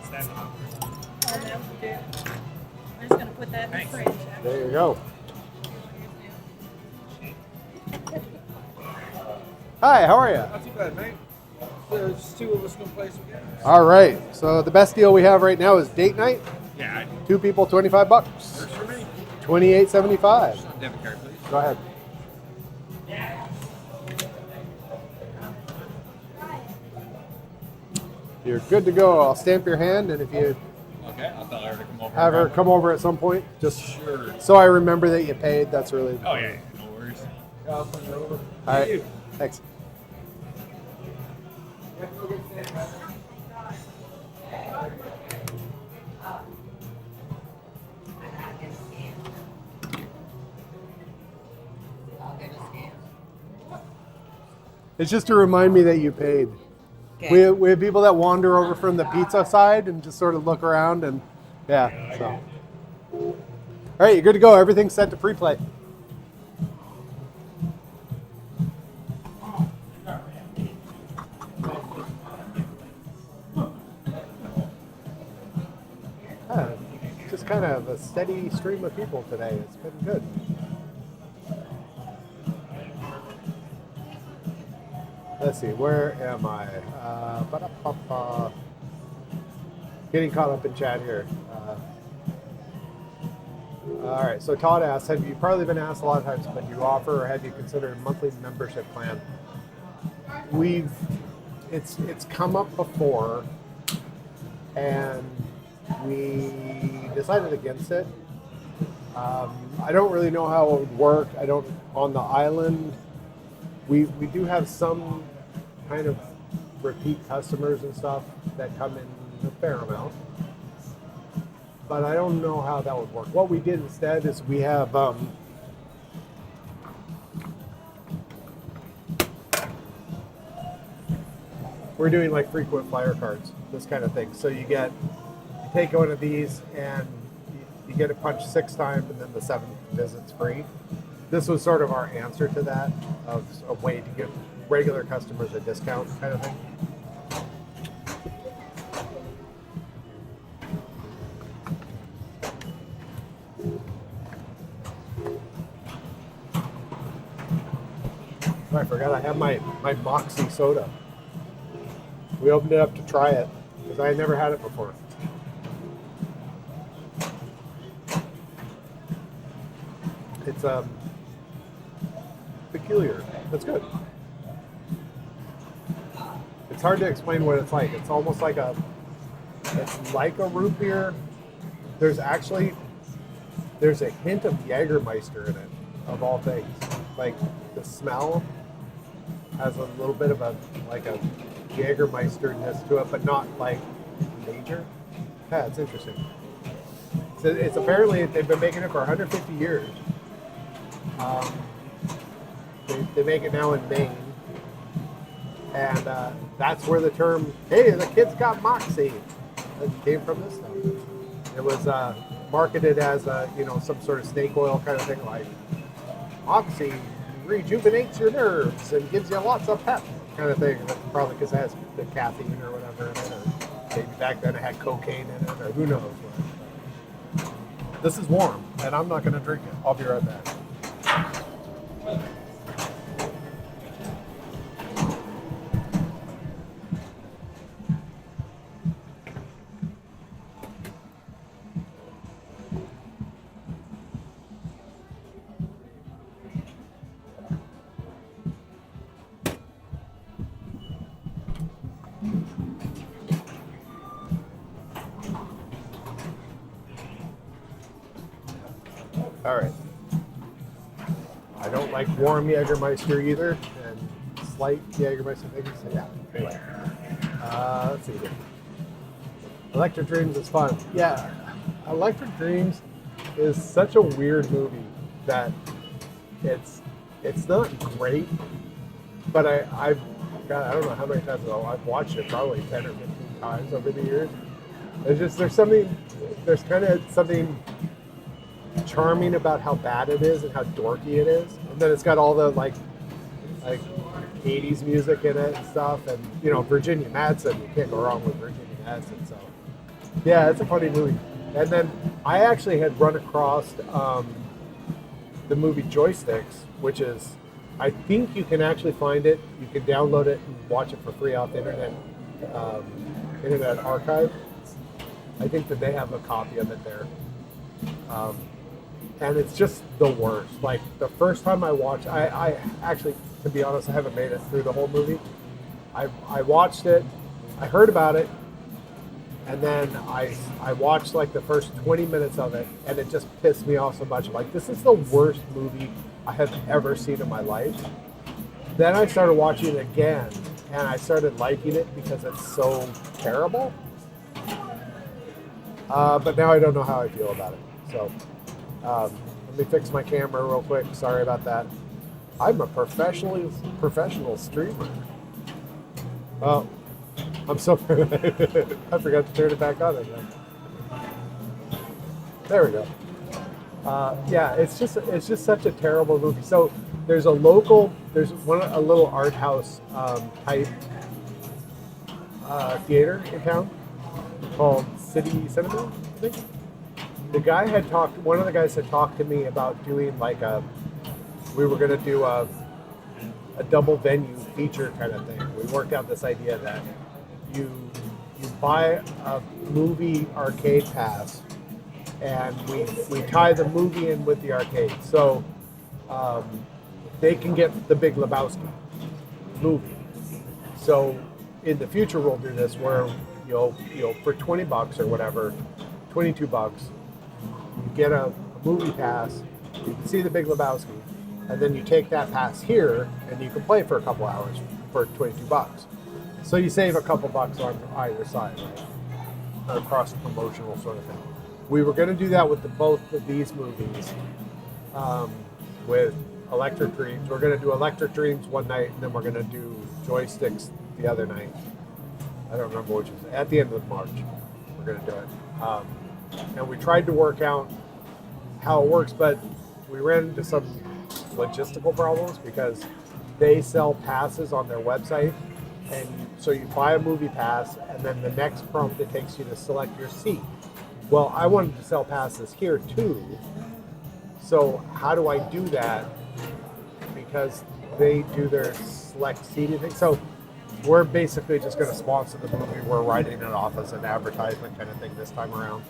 Seven. Oh, that would do. I'm just gonna put that in the Thanks. fridge. There you go. Hi, how are you? Not too bad, mate. There's two of us gonna play some games. All right. So the best deal we have right now is date night. Yeah. Two people, $25. Works for me. $28.75. Debit card, please. Go ahead. You're good to go. I'll stamp your hand, and if you Okay, I'll tell her to come over. have her come over at some point, just Sure. so I remember that you paid. That's really. Oh, yeah. No worries. I'll send her over. All right. Thanks. It's just to remind me that you paid. Okay. We have people that wander over from the pizza side and just sort of look around and yeah. So. All right, you're good to go. Everything's set to pre-play. Yeah, just kind of a steady stream of people today. It's been good. Let's see, where am I? Ba-da-ba-ba. Getting caught up in chat here. All right, so Todd asks, have you probably been asked a lot of times, but do you offer or have you considered a monthly membership plan? It's come up before, and we decided against it. I don't really know how it would work. On the island, we do have some kind of repeat customers and stuff that come in a fair amount. But I don't know how that would work. What we did instead is we have we're doing like frequent flyer cards, this kind of thing. So you take one of these and you get it punched 6 times, and then the 7th visit's free. This was sort of our answer to that, of a way to give regular customers a discount kind of thing. Oh, I forgot I have my Moxie soda. We opened it up to try it because I had never had it before. It's peculiar. It's good. It's hard to explain what it's like. It's almost like it's like a root beer. There's a hint of Jägermeister in it, of all things. Like the smell has a little bit of a Jägermeister-ness to it, but not like major. Yeah, it's interesting. So it's apparently they've been making it for 150 years. They make it now in Maine, and that's where the term "Hey, the kid's got Moxie" came from. This stuff. It was marketed as some sort of snake oil kind of thing, like Moxie rejuvenates your nerves and gives you lots of pep kind of thing. That's probably because it has the caffeine or whatever in it, or maybe back then it had cocaine in it, or who knows what. This is warm, and I'm not going to drink it. I'll be right back. All right. I don't like warm Jägermeister either, and slight Jägermeister things. So yeah. Anyway, let's see here. Electric Dreams is fun. Yeah, Electric Dreams is such a weird movie that it's not great, but I don't know how many times I've watched it, probably 10 or 15 times over the years. There's kind of something charming about how bad it is and how dorky it is, and then it's got all the like 80s music in it and stuff, and Virginia Madsen, you can't go wrong with Virginia Madsen. So yeah, it's a funny movie. And then I actually had run across the movie Joysticks, which is I think you can actually find it. You can download it and watch it for free off the internet, Internet Archive. I think that they have a copy of it there. And it's just the worst. Like the first time I watched, I actually, to be honest, I haven't made it through the whole movie. I watched it, I heard about it, and then I watched like the first 20 minutes of it, and it just pissed me off so much. I'm like, this is the worst movie I have ever seen in my life. Then I started watching it again, and I started liking it because it's so terrible. But now I don't know how I feel about it. So let me fix my camera real quick. Sorry about that. I'm a professional streamer. Oh, I'm so I forgot to turn it back on again. There we go. Yeah, it's just such a terrible movie. So there's a little art house type theater in town called City Cinema, I think. One of the guys had talked to me about doing we were going to do a double venue feature kind of thing. We worked out this idea that you buy a movie arcade pass, and we tie the movie in with the arcade, so they can get the Big Lebowski movie. So in the future, we'll do this where you'll for $20 or whatever, $22, you get a movie pass. You can see the Big Lebowski, and then you take that pass here, and you can play for a couple hours for $22. So you save a couple bucks on either side, right? A cross-promotional sort of thing. We were going to do that with both of these movies, with Electric Dreams. We're going to do Electric Dreams one night, and then we're going to do Joysticks the other night. I don't remember which is. At the end of March, we're going to do it. And we tried to work out how it works, but we ran into some logistical problems because they sell passes on their website, and so you buy a movie pass, and then the next prompt it takes you to select your seat. Well, I wanted to sell passes here too, so how do I do that? Because they do their select seating thing. So we're basically just going to sponsor the movie. We're writing it off as an advertisement kind of thing this time around.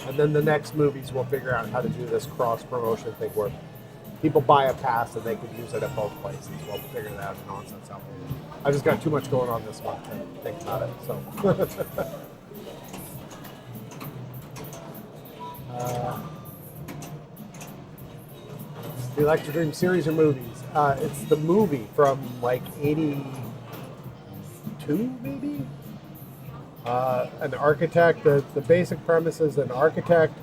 And then the next movies we'll figure out how to do this cross-promotion thing where people buy a pass and they can use it at both places. We'll figure that nonsense out. I just got too much going on this month to think about it. So. The Electric Dream series or movies? It's the movie from like 82, maybe? An architect, the basic premise is an architect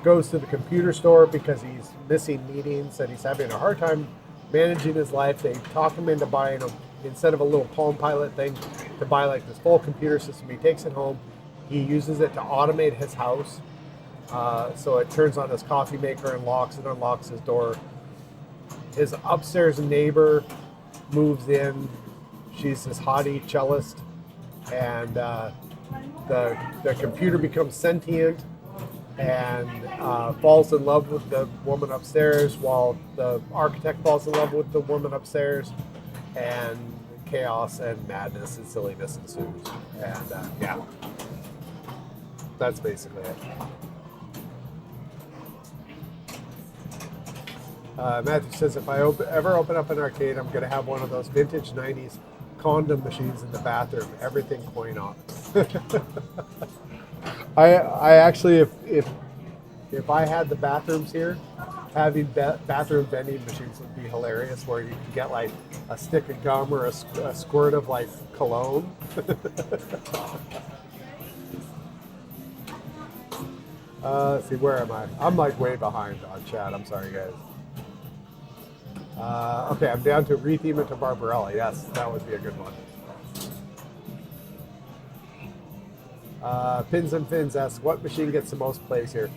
goes to the computer store because he's missing meetings and he's having a hard time managing his life. They talk him into buying, instead of a little Palm Pilot thing, to buy like this full computer system. He takes it home. He uses it to automate his house. So it turns on his coffee maker and locks and unlocks his door. His upstairs neighbor moves in. She's this haughty cellist, and the computer becomes sentient and falls in love with the woman upstairs, while the architect falls in love with the woman upstairs, and chaos and madness and silliness ensues. And yeah, that's basically it. Matthew says, if I ever open up an arcade, I'm going to have one of those vintage 90s condom machines in the bathroom, everything coin op. I actually, if I had the bathrooms here, having bathroom vending machines would be hilarious, where you can get like a stick of gum or a squirt of like cologne. Let's see, where am I? I'm like way behind on chat. I'm sorry, guys. Okay, I'm down to retheme it to Barbarella. Yes, that would be a good one. Pins and Fins asks, what machine gets the most plays here?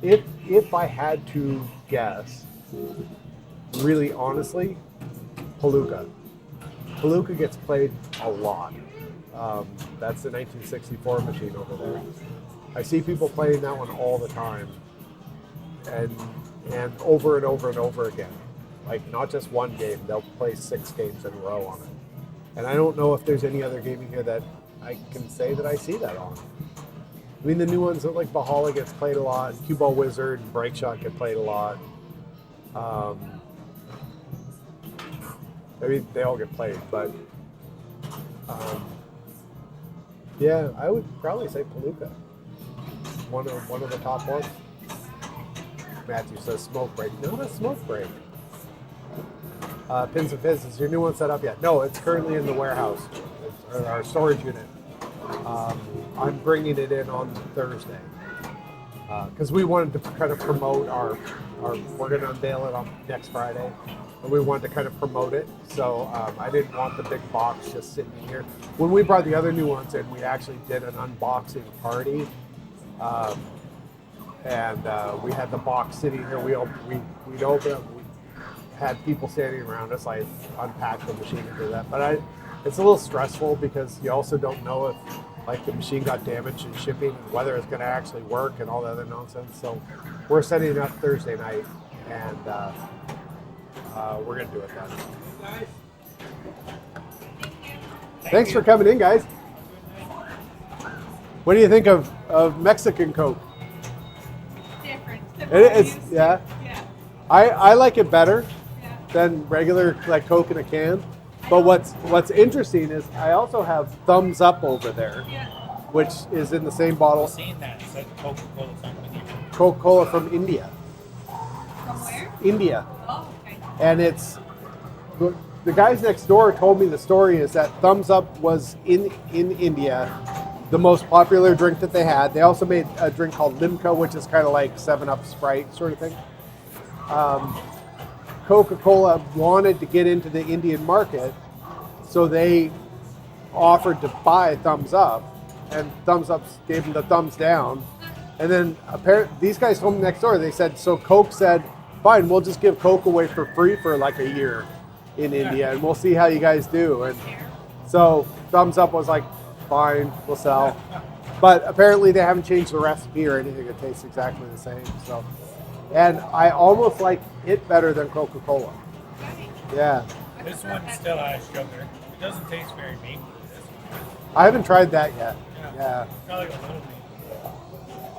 If I had to guess, really honestly, Palooka. Palooka gets played a lot. That's the 1964 machine over there. I see people playing that one all the time, and over and over and over again. Like not just one game, they'll play 6 games in a row on it. And I don't know if there's any other gaming here that I can say that I see that on. I mean, the new ones like Valhalla gets played a lot, Cue Ball Wizard and Break Shot get played a lot. I mean, they all get played, but yeah, I would probably say Palooka. One of the top ones. Matthew says Smoke Break. Not a Smoke Break. Pins and Fizz, is your new one set up yet? No, it's currently in the warehouse, our storage unit. I'm bringing it in on Thursday because we wanted to kind of promote our. We're going to unveil it on next Friday, and we wanted to kind of promote it. So I didn't want the big box just sitting in here. When we brought the other new ones in, we actually did an unboxing party, and we had the box sitting here. We'd open it. Had people standing around us. I unpacked the machine and did that, but it's a little stressful because you also don't know if like the machine got damaged in shipping and whether it's going to actually work and all the other nonsense. So we're setting it up Thursday night, and we're going to do it then. Thanks for coming in, guys. What do you think of Mexican Coke? Different. It's yeah. Yeah. I like it better Yeah. than regular like Coke in a can. But what's interesting is I also have Thumbs Up over there, Yeah. which is in the same bottle. I've seen that. It said Coca-Cola something here. Coca-Cola from India. From where? India. Oh, okay. And it's the guys next door told me the story is that Thumbs Up was in India the most popular drink that they had. They also made a drink called Limca, which is kind of like 7-Up Sprite sort of thing. Coca-Cola wanted to get into the Indian market, so they offered to buy Thumbs Up, and Thumbs Up gave them the thumbs down. And then apparently these guys told me next door, they said, so Coke said, fine, we'll just give Coke away for free for like a year in India, and we'll see how you guys do. And so Thumbs Up was like, fine, we'll sell. But apparently they haven't changed the recipe or anything. It tastes exactly the same. So, and I almost like it better than Coca-Cola. Yeah. This one still has sugar. It doesn't taste very meaty. This one. I haven't tried that yet. Yeah. It's got like a little meat.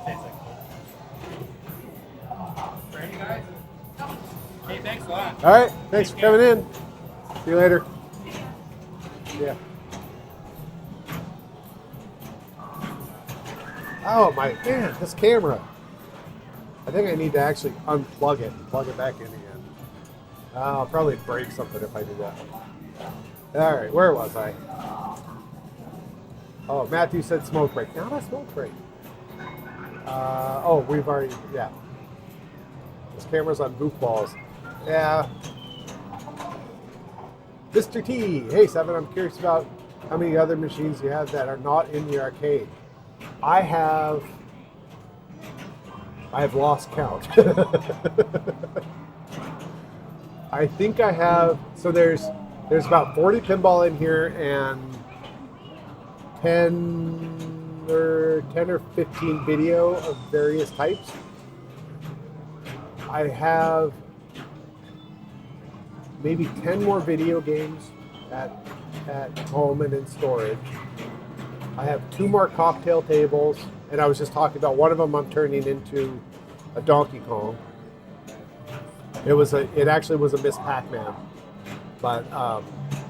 Tastes like Coke. Ready, guys? Okay, thanks a lot. All right. Thanks for coming in. See you later. Yeah. Oh my man, this camera. I think I need to actually unplug it and plug it back in again. I'll probably break something if I do that. All right, where was I? Oh, Matthew said smoke break. Not a smoke break. Oh, we've already, yeah. This camera's on goofballs. Yeah. Mr. T, hey Seven, I'm curious about how many other machines you have that are not in the arcade. I have lost count. I think I have, so there's about 40 pinball in here and 10 or 15 video of various types. I have maybe 10 more video games at home and in storage. I have 2 more cocktail tables, and I was just talking about one of them I'm turning into a Donkey Kong. It actually was a Miss Pac-Man, but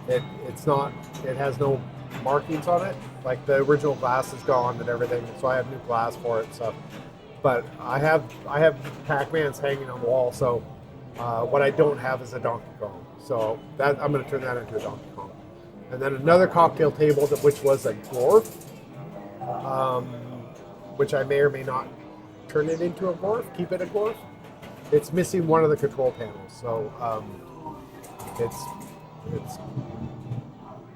it's not. It has no markings on it. Like the original glass is gone and everything, so I have new glass for it. So, but I have Pac-Mans hanging on the wall. So what I don't have is a Donkey Kong. So that I'm going to turn that into a Donkey Kong. And then another cocktail table which was a Gorf, which I may or may not turn it into a Gorf, keep it a Gorf. It's missing one of the control panels, so it's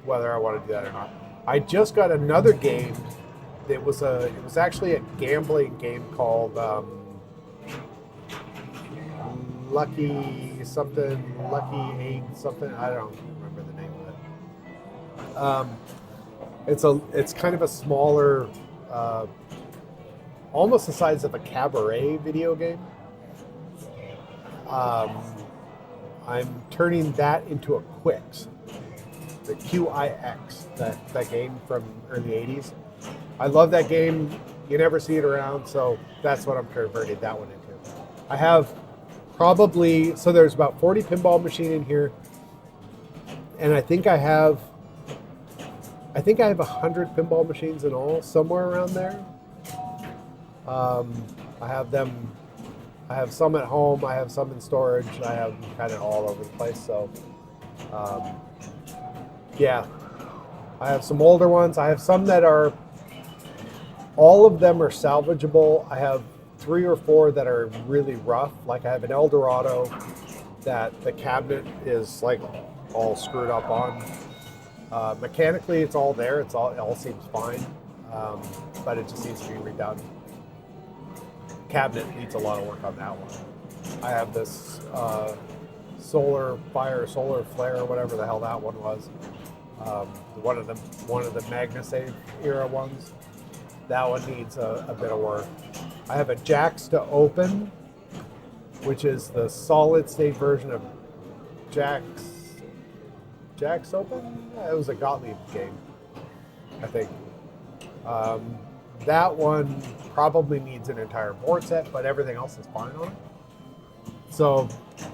whether I want to do that or not. I just got another game. It was actually a gambling game called Lucky 8 something. I don't remember the name of it. It's kind of a smaller, almost the size of a cabaret video game. I'm turning that into a Quix, the QIX, that game from early 80s. I love that game. You never see it around, so that's what I'm converting that one into. I have probably, so there's about 40 pinball machine in here, and I think I have 100 pinball machines in all, somewhere around there. I have them. I have some at home. I have some in storage. I have them kind of all over the place. So, yeah, I have some older ones. I have some that are. All of them are salvageable. I have 3 or 4 that are really rough. Like I have an Eldorado that the cabinet is like all screwed up on. Mechanically, it's all there. It all seems fine, but it just needs to be redone. Cabinet needs a lot of work on that one. I have this solar flare, whatever the hell that one was. One of the MagnaSave era ones. That one needs a bit of work. I have a Jacks to Open, which is the solid state version of Jacks Open? It was a Gottlieb game, I think. That one probably needs an entire board set, but everything else is fine on it. So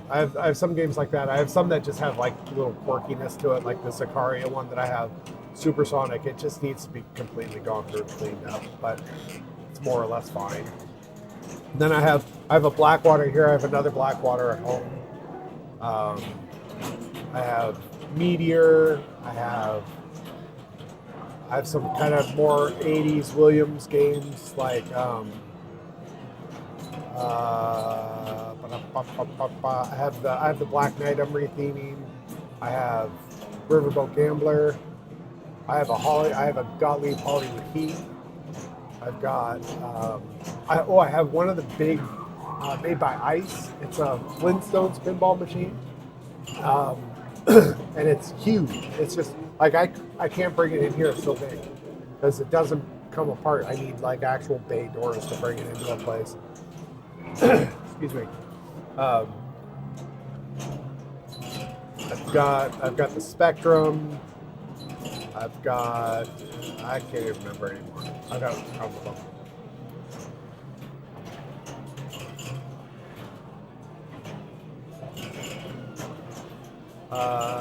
I have some games like that. I have some that just have like little quirkiness to it, like the Sicaria one that I have, Supersonic. It just needs to be completely gone through and cleaned up, but it's more or less fine. And then I have a Blackwater here. I have another Blackwater at home. I have Meteor. I have some kind of more 80s Williams games like I have the Black Knight I'm retheming. I have Riverboat Gambler. I have a Gottlieb Hollywood Heat. I've got I have one of the big made by Ice. It's a Flintstones pinball machine. And it's huge. It's just like I can't bring it in here. It's so big because it doesn't come apart. I need like actual bay doors to bring it into a place. Excuse me. I've got the Spectrum. I can't even remember anymore. I've got a couple of them.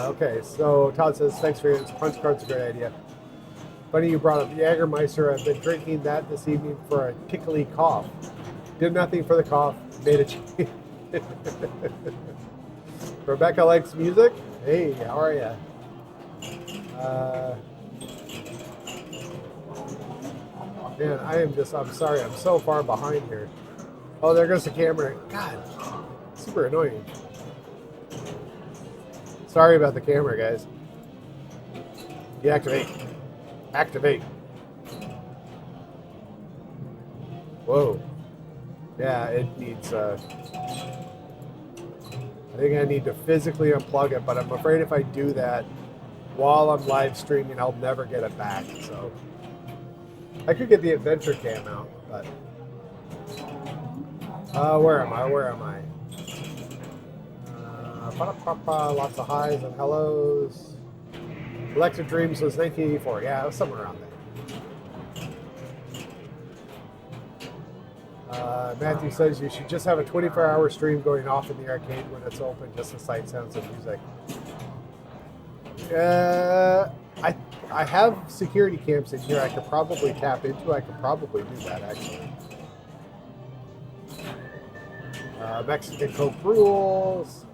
Okay, so Todd says, thanks for your punch card's a great idea. Funny you brought up Jägermeister. I've been drinking that this evening for a tickly cough. Did nothing for the cough, made a change. Rebecca likes music. Hey, how are you? Man, I'm sorry, I'm so far behind here. Oh, there goes the camera. God, super annoying. Sorry about the camera, guys. Deactivate. Activate. Whoa. Yeah, it needs, I think I need to physically unplug it, but I'm afraid if I do that while I'm live streaming, I'll never get it back, so. I could get the adventure cam out, but. Where am I? Lots of highs and hellos. Electric Dreams was 1984. Yeah, it was somewhere around there. Matthew says you should just have a 24-hour stream going off in the arcade when it's open, just to sight sounds of music. I have security cams in here I could probably tap into. I could probably do that, actually. Mexican Coke rules.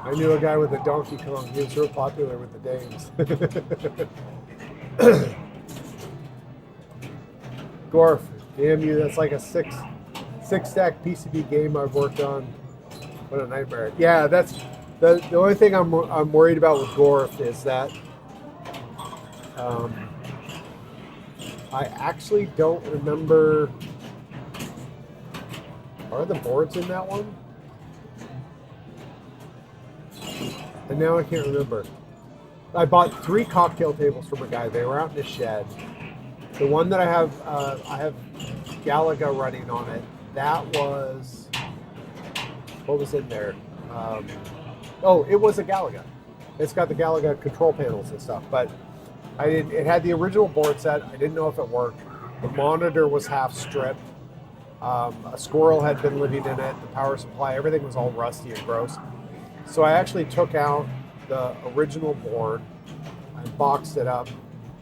I knew a guy with a Donkey Kong. He was real popular with the dames. Gorf, damn you, that's like a six stack PCB game I've worked on. What a nightmare. Yeah, that's the only thing I'm worried about with Gorf is that I actually don't remember. Are the boards in that one? And now I can't remember. I bought 3 cocktail tables from a guy. They were out in his shed. The one that I have Galaga running on it. That was, what was in there? It was a Galaga. It's got the Galaga control panels and stuff, but it had the original board set. I didn't know if it worked. The monitor was half stripped. A squirrel had been living in it. The power supply, everything was all rusty and gross. So I actually took out the original board, I boxed it up,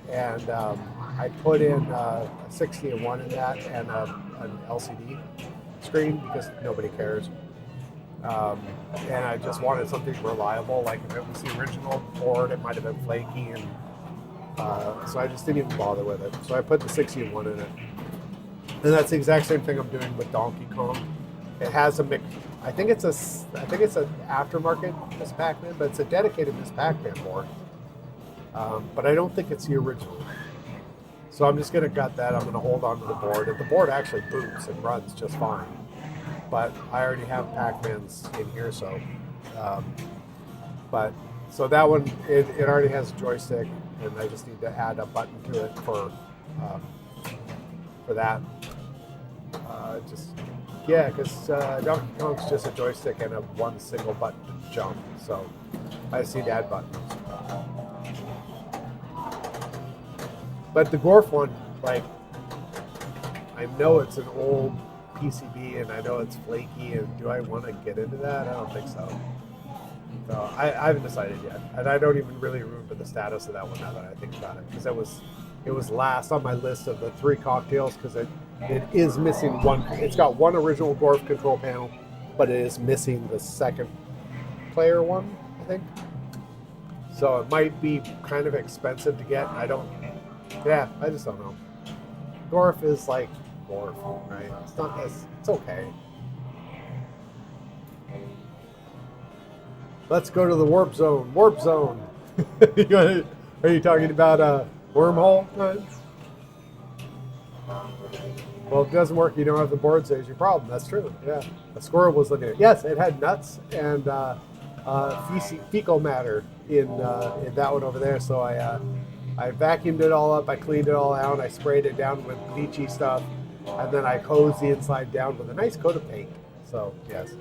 and I put in a 60-1 in that and an LCD screen because nobody cares. And I just wanted something reliable. Like if it was the original board, it might have been flaky, and so I just didn't even bother with it. So I put the 60-1 in it, and that's the exact same thing I'm doing with Donkey Kong. It has a mix. I think it's an aftermarket Miss Pac-Man, but it's a dedicated Miss Pac-Man board. But I don't think it's the original. So I'm just going to gut that. I'm going to hold on to the board. And the board actually boots and runs just fine. But I already have Pac-Mans in here, so. So that one, it already has a joystick, and I just need to add a button to it for that. Because Donkey Kong's just a joystick and a one single button to jump. So I just need to add buttons. But the Gorf one, like, I know it's an old PCB and I know it's flaky, and do I want to get into that? I don't think so. So I haven't decided yet, and I don't even really remember the status of that one now that I think about it, because it was last on my list of the 3 cocktails, because it is missing one. It's got one original Gorf control panel, but it is missing the second player one, I think. So it might be kind of expensive to get. I just don't know. Gorf is like Gorf, right? It's okay. Let's go to the warp zone. Warp zone. Are you talking about a wormhole? Well, if it doesn't work, you don't have the board, so it's your problem. That's true. Yeah. A squirrel was looking at it. Yes, it had nuts and fecal matter in that one over there. So I vacuumed it all up. I cleaned it all out. I sprayed it down with bleachy stuff, and then I hosed the inside down with a nice coat of paint. So yes.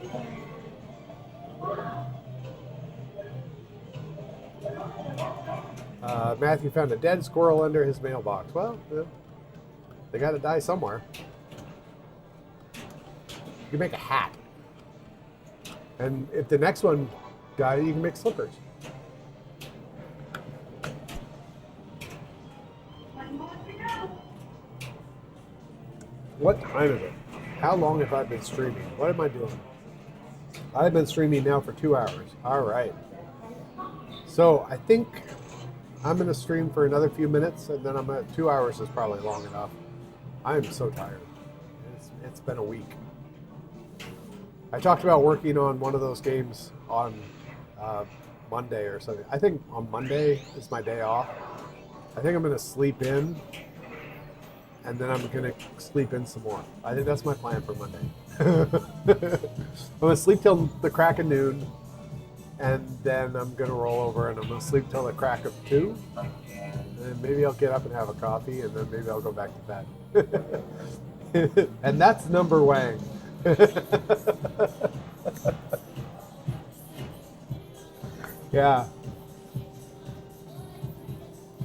Matthew found a dead squirrel under his mailbox. Well, they got to die somewhere. You can make a hat. And if the next one dies, you can make slippers. What time is it? How long have I been streaming? What am I doing? I've been streaming now for 2 hours. All right. So I think I'm going to stream for another few minutes, and then 2 hours is probably long enough. I'm so tired. It's been a week. I talked about working on one of those games on Monday or something. I think on Monday is my day off. I think I'm going to sleep in, and then I'm going to sleep in some more. I think that's my plan for Monday. I'm going to sleep till the crack of noon, and then I'm going to roll over, and I'm going to sleep till the crack of 2. And maybe I'll get up and have a coffee, and then maybe I'll go back to bed. And that's number Wang. Yeah.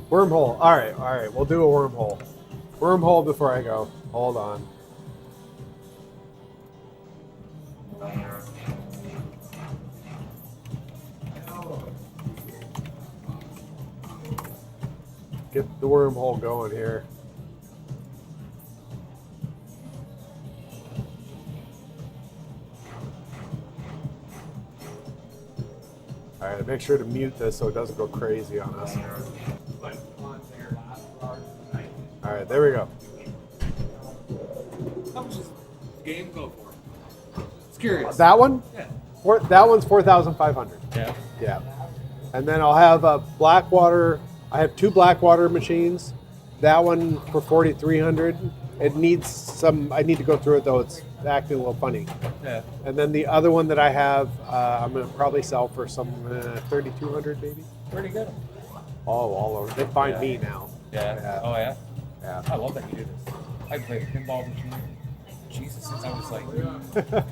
Wormhole. All right. We'll do a wormhole. Wormhole before I go. Hold on. Get the wormhole going here. All right, make sure to mute this so it doesn't go crazy on us. All right, there we go. How much does the game go for? It's curious. That one? Yeah. That one's 4,500. Yeah. Yeah. And then I'll have a Blackwater. I have 2 Blackwater machines. That one for 4,300. It needs some. I need to go through it though. It's acting a little funny. Yeah. And then the other one that I have, I'm gonna probably sell for some 3,200 maybe. Pretty good. all over. They find Yeah. me now. Yeah. Yeah. Oh yeah. Yeah. I love that you do this. I played a pinball machine. Jesus, since I was like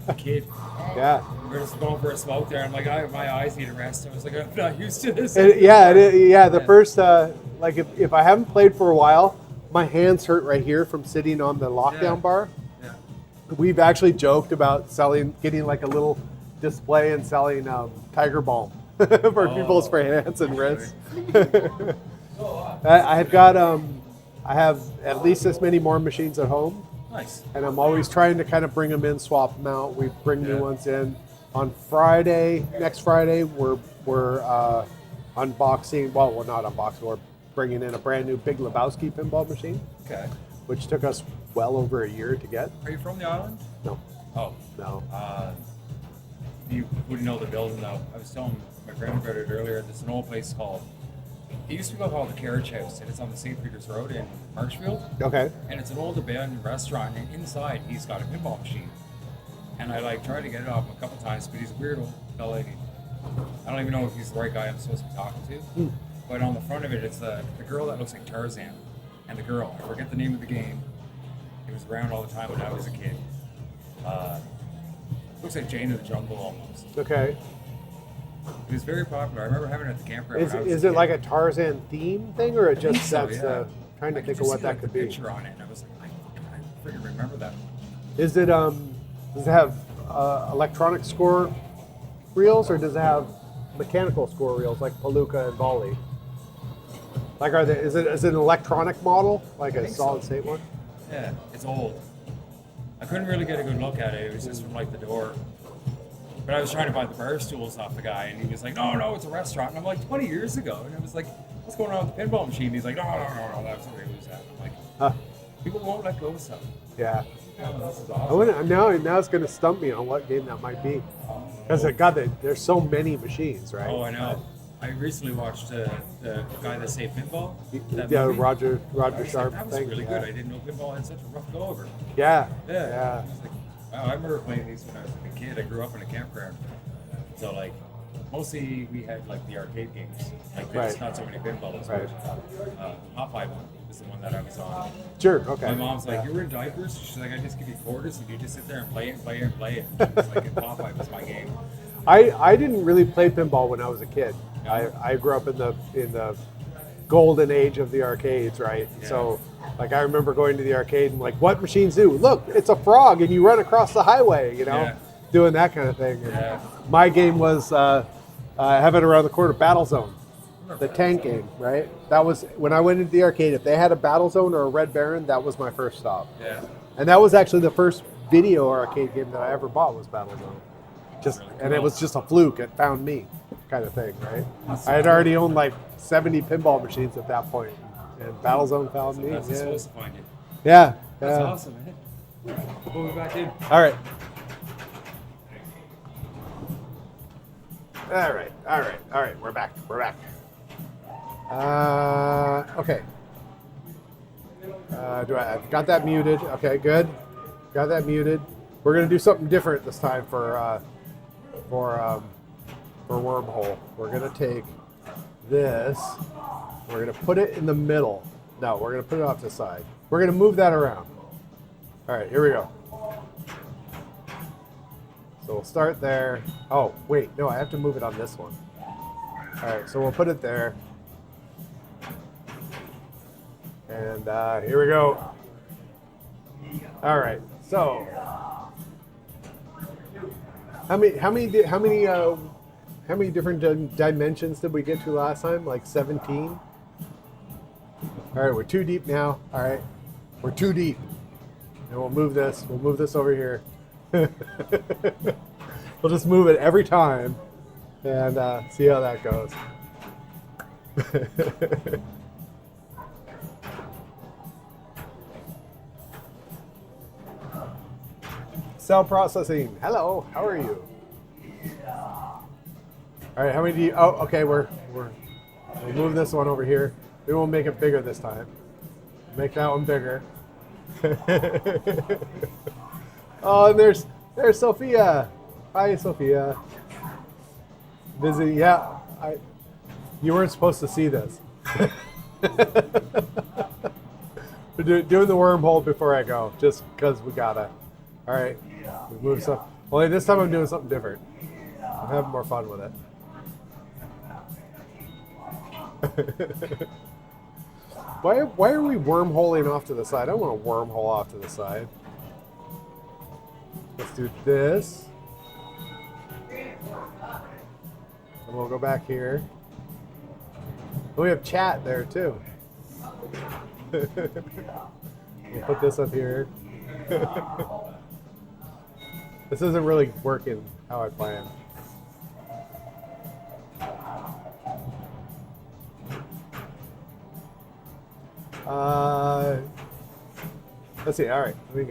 a kid. Yeah. We were just going for a smoke there. I'm like, my eyes need a rest. I was like, I'm not used to this. Yeah. The Yeah. first like if I haven't played for a while, my hands hurt right here from sitting on the lockdown Yeah. bar. Yeah. We've actually joked about getting like a little display and selling Tiger Balm for people's for hands and wrists. I have at least this many more machines at home, Nice. and I'm always trying to kind of bring them in, swap them out. We bring new Yeah. ones in. On Friday, next Friday, we're unboxing. Well, we're not unboxing. We're bringing in a brand new Big Lebowski pinball machine, Okay. which took us well over a year to get. Are you from the island? No, Oh. no. You wouldn't know the building though. I was telling my friend about it earlier. There's an old place called. It used to be called the Carriage House, and it's on the St. Peters Road in Marshfield. Okay. And it's an old abandoned restaurant, and inside he's got a pinball machine. And I like tried to get it off him a couple times, but he's a weird old fella. I don't even know if he's the right guy I'm supposed to be talking to. But on the front of it, it's the girl that looks like Tarzan, and the girl. I forget the name of the game. It was around all the time when I was a kid. Looks like Jane of the Jungle almost. Okay. It was very popular. I remember having it at the campground. when I was Is a it kid. like a Tarzan theme thing, or it I think just so, that's yeah. trying to I could think of just what see, that like, could the be? picture on it, and I was like, I freaking remember that. Is it does it have electronic score reels, or does it have mechanical score reels like Palooka and Bali? Like, is it an electronic model, like a think so. solid state one? Yeah, it's old. I couldn't really get a good look at it. It was just from like the door. But I was trying to buy the bar stools off the guy, and he was like, no, it's a restaurant. And I'm like, 20 years ago. And I was like, what's going on with the pinball machine? He's like, no, that's where he was at. I'm like, Huh. people won't let go of stuff. Yeah. Oh, this is I awesome. wouldn't, now it's going to stump me on what game that might be, because there's so many machines, right? Oh, I know. I recently watched the guy that saved pinball. That Yeah, movie. Roger I was like, Sharp that was thing. really yeah. good. I didn't know pinball had such a rough go over. Yeah. Yeah. Yeah. I was like, wow, I remember playing these when I was a kid. I grew up in a campground. So, like, mostly we had, like, the arcade games. Like, there's Right. not so many pinballs. Right. Hot Five was the one that I was on. Sure. Okay. My mom's like, Yeah. you were in diapers? She's like, I just give you quarters and you just sit there and play it and play it and play it. She was like, Popeye was my game. I didn't really play pinball when I was a kid. I grew up in the golden age of the arcades, right? Yeah. So, like, I remember going to the arcade and like, what machines do? Look, it's a frog, and you run across the highway, Yeah. doing that kind of thing. And Yeah. my game was have it around the corner, Battle Zone, the tank game, right? That was when I went into the arcade. If they had a Battle Zone or a Red Baron, that was my first stop. Yeah. And that was actually the first video arcade game that I ever bought was Battle Zone. And it was just a fluke. It found me, kind of thing, right? I had already owned like 70 pinball machines at that point, and Battle Zone found me. That's Yeah. supposed to find you. Yeah. That's yeah. awesome, man. We'll be back in. All right. All right. We're back. Okay. I've got that muted. Okay, good. Got that muted. We're gonna do something different this time for Wormhole. We're gonna take this. We're gonna put it in the middle. No, we're gonna put it off to the side. We're gonna move that around. All right, here we go. So we'll start there. Oh, wait, no, I have to move it on this one. All right, so we'll put it there. And here we go. All right, so how many different dimensions did we get to last time? Like 17? All right, we're too deep now. All right, we're too deep. And we'll move this. We'll move this over here. We'll just move it every time and see how that goes. Cell processing. Hello, how are you? All right, how many do you? Oh, okay, we'll move this one over here. We won't make it bigger this time. Make that one bigger. Oh, and there's Sophia. Hi, Sophia. Busy, yeah. You weren't supposed to see this. We're doing the wormhole before I go, just because we gotta. All right, we move stuff. Only this time I'm doing something different. I'm having more fun with it. Why are we wormholing off to the side? I don't want to wormhole off to the side. Let's do this. And we'll go back here. We have chat there too. We'll put this up here. This isn't really working how I planned. Let's see. All right, I'm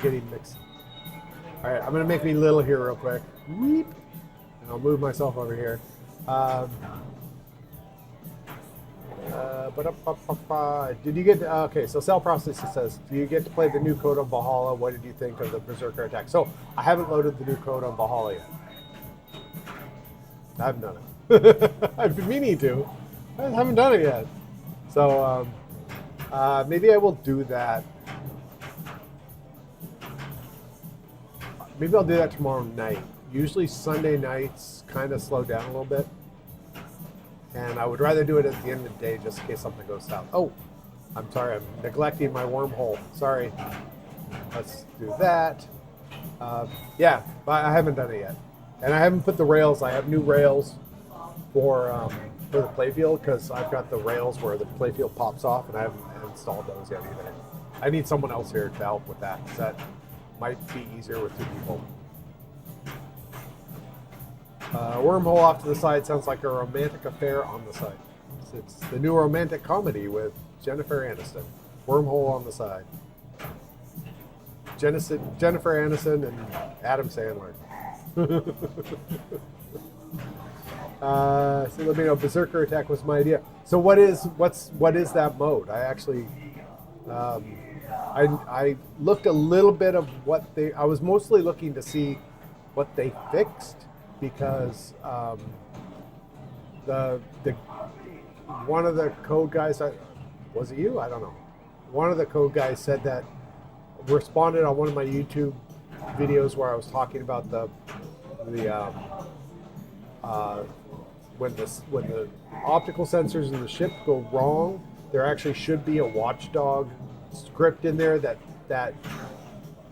getting mixed. All right, I'm gonna make me little here real quick. Weep. And I'll move myself over here. Did you get okay? So Cell Processor says, "Do you get to play the new code on Valhalla? What did you think of the Berserker attack?" So I haven't loaded the new code on Valhalla yet. I haven't done it. I've been meaning to. I haven't done it yet. So maybe I will do that. Maybe I'll do that tomorrow night. Usually Sunday nights kind of slow down a little bit. And I would rather do it at the end of the day just in case something goes south. Oh, I'm sorry. I'm neglecting my wormhole. Sorry. Let's do that. Yeah, but I haven't done it yet. And I haven't put the rails. I have new rails for the playfield because I've got the rails where the playfield pops off and I haven't installed those yet either. I need someone else here to help with that because that might be easier with 2 people. Wormhole off to the side sounds like a romantic affair on the side. It's the new romantic comedy with Jennifer Aniston. Wormhole on the side. Jennifer Aniston and Adam Sandler. So let me know. Berserker attack was my idea. So what is that mode? I actually I looked a little bit of what I was mostly looking to see what they fixed because the one of the code guys, was it you? I don't know. One of the code guys said that responded on one of my YouTube videos where I was talking about when the optical sensors in the ship go wrong, there actually should be a watchdog script in there that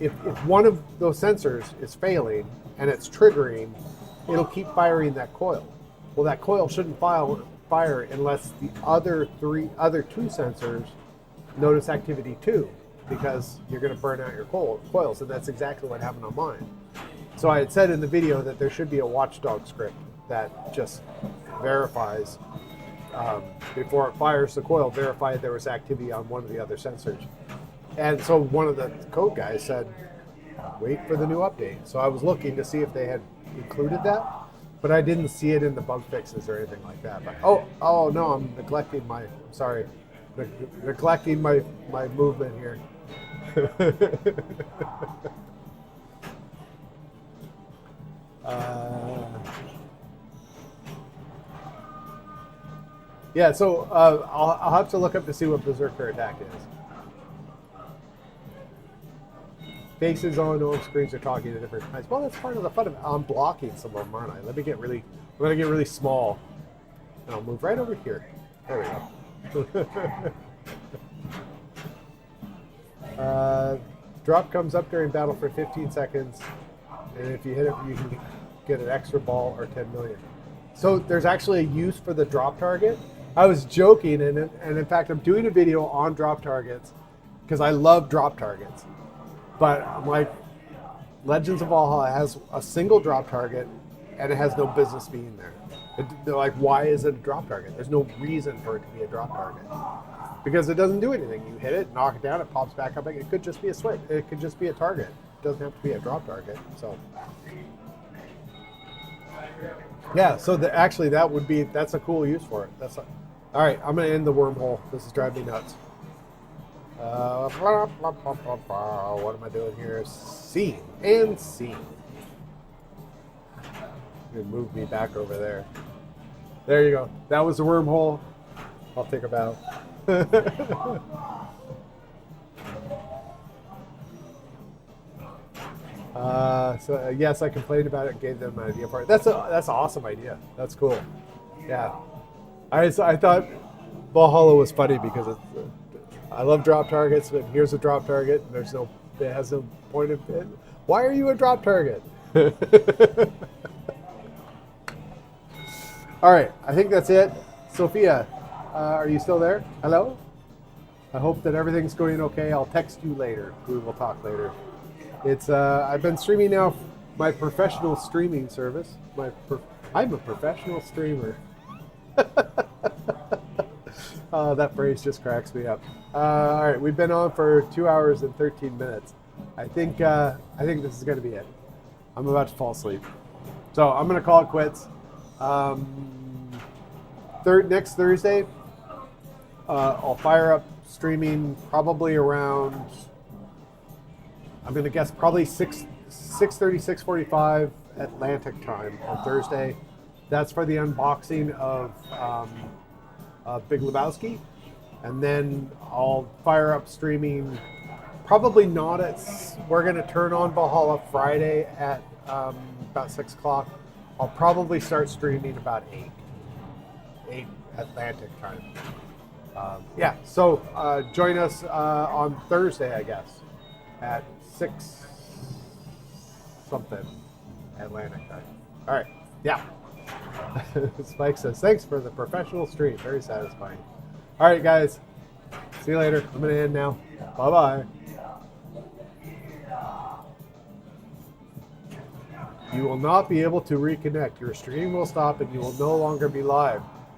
if one of those sensors is failing and it's triggering, it'll keep firing that coil. Well, that coil shouldn't fire unless the other two sensors notice activity too, because you're going to burn out your coils, and that's exactly what happened on mine. So I had said in the video that there should be a watchdog script that just verifies before it fires the coil, verify there was activity on one of the other sensors. And so one of the code guys said, wait for the new update. So I was looking to see if they had included that, but I didn't see it in the bug fixes or anything like that. But oh no, I'm neglecting my movement here. Yeah, so I'll have to look up to see what Berserker attack is. Faces on screens are talking at different times. Well, that's part of the fun of it. I'm blocking some of them, aren't I? I'm gonna get really small. And I'll move right over here. There we go. Drop comes up during battle for 15 seconds, and if you hit it, you can get an extra ball or 10 million. So there's actually a use for the drop target. I was joking, and in fact, I'm doing a video on drop targets because I love drop targets. But I'm like, Legends of Valhalla has a single drop target, and it has no business being there. They're like, why is it a drop target? There's no reason for it to be a drop target. Because it doesn't do anything. You hit it, knock it down, it pops back up. It could just be a switch. It could just be a target. It doesn't have to be a drop target. So, yeah. So that's a cool use for it. All right. I'm gonna end the wormhole. This is driving me nuts. What am I doing here? Scene and scene. You move me back over there. There you go. That was the wormhole. I'll take a bow. Yes, I complained about it and gave them an idea for it. That's an awesome idea. That's cool. Yeah, I thought Valhalla was funny because I love drop targets, but here's a drop target, and it has no point of it. Why are you a drop target? All right, I think that's it. Sophia, are you still there? Hello? I hope that everything's going okay. I'll text you later. We will talk later. It's I've been streaming now, my professional streaming service. I'm a professional streamer. That phrase just cracks me up. All right, we've been on for 2 hours and 13 minutes. I think this is going to be it. I'm about to fall asleep, so I'm going to call it quits. Next Thursday, I'll fire up streaming probably around, I'm going to guess probably 6:30, 6:45 Atlantic time on Thursday. That's for the unboxing of Big Lebowski. And then I'll fire up streaming, probably not we're going to turn on Valhalla Friday at about 6 o'clock. I'll probably start streaming about 8 Atlantic time. So join us on Thursday, I guess, at 6 something Atlantic time. All right, yeah. Spike says, thanks for the professional stream. Very satisfying. All right, guys. See you later. I'm going to end now. Bye-bye. You will not be able to reconnect. Your stream will stop and you will no longer be live.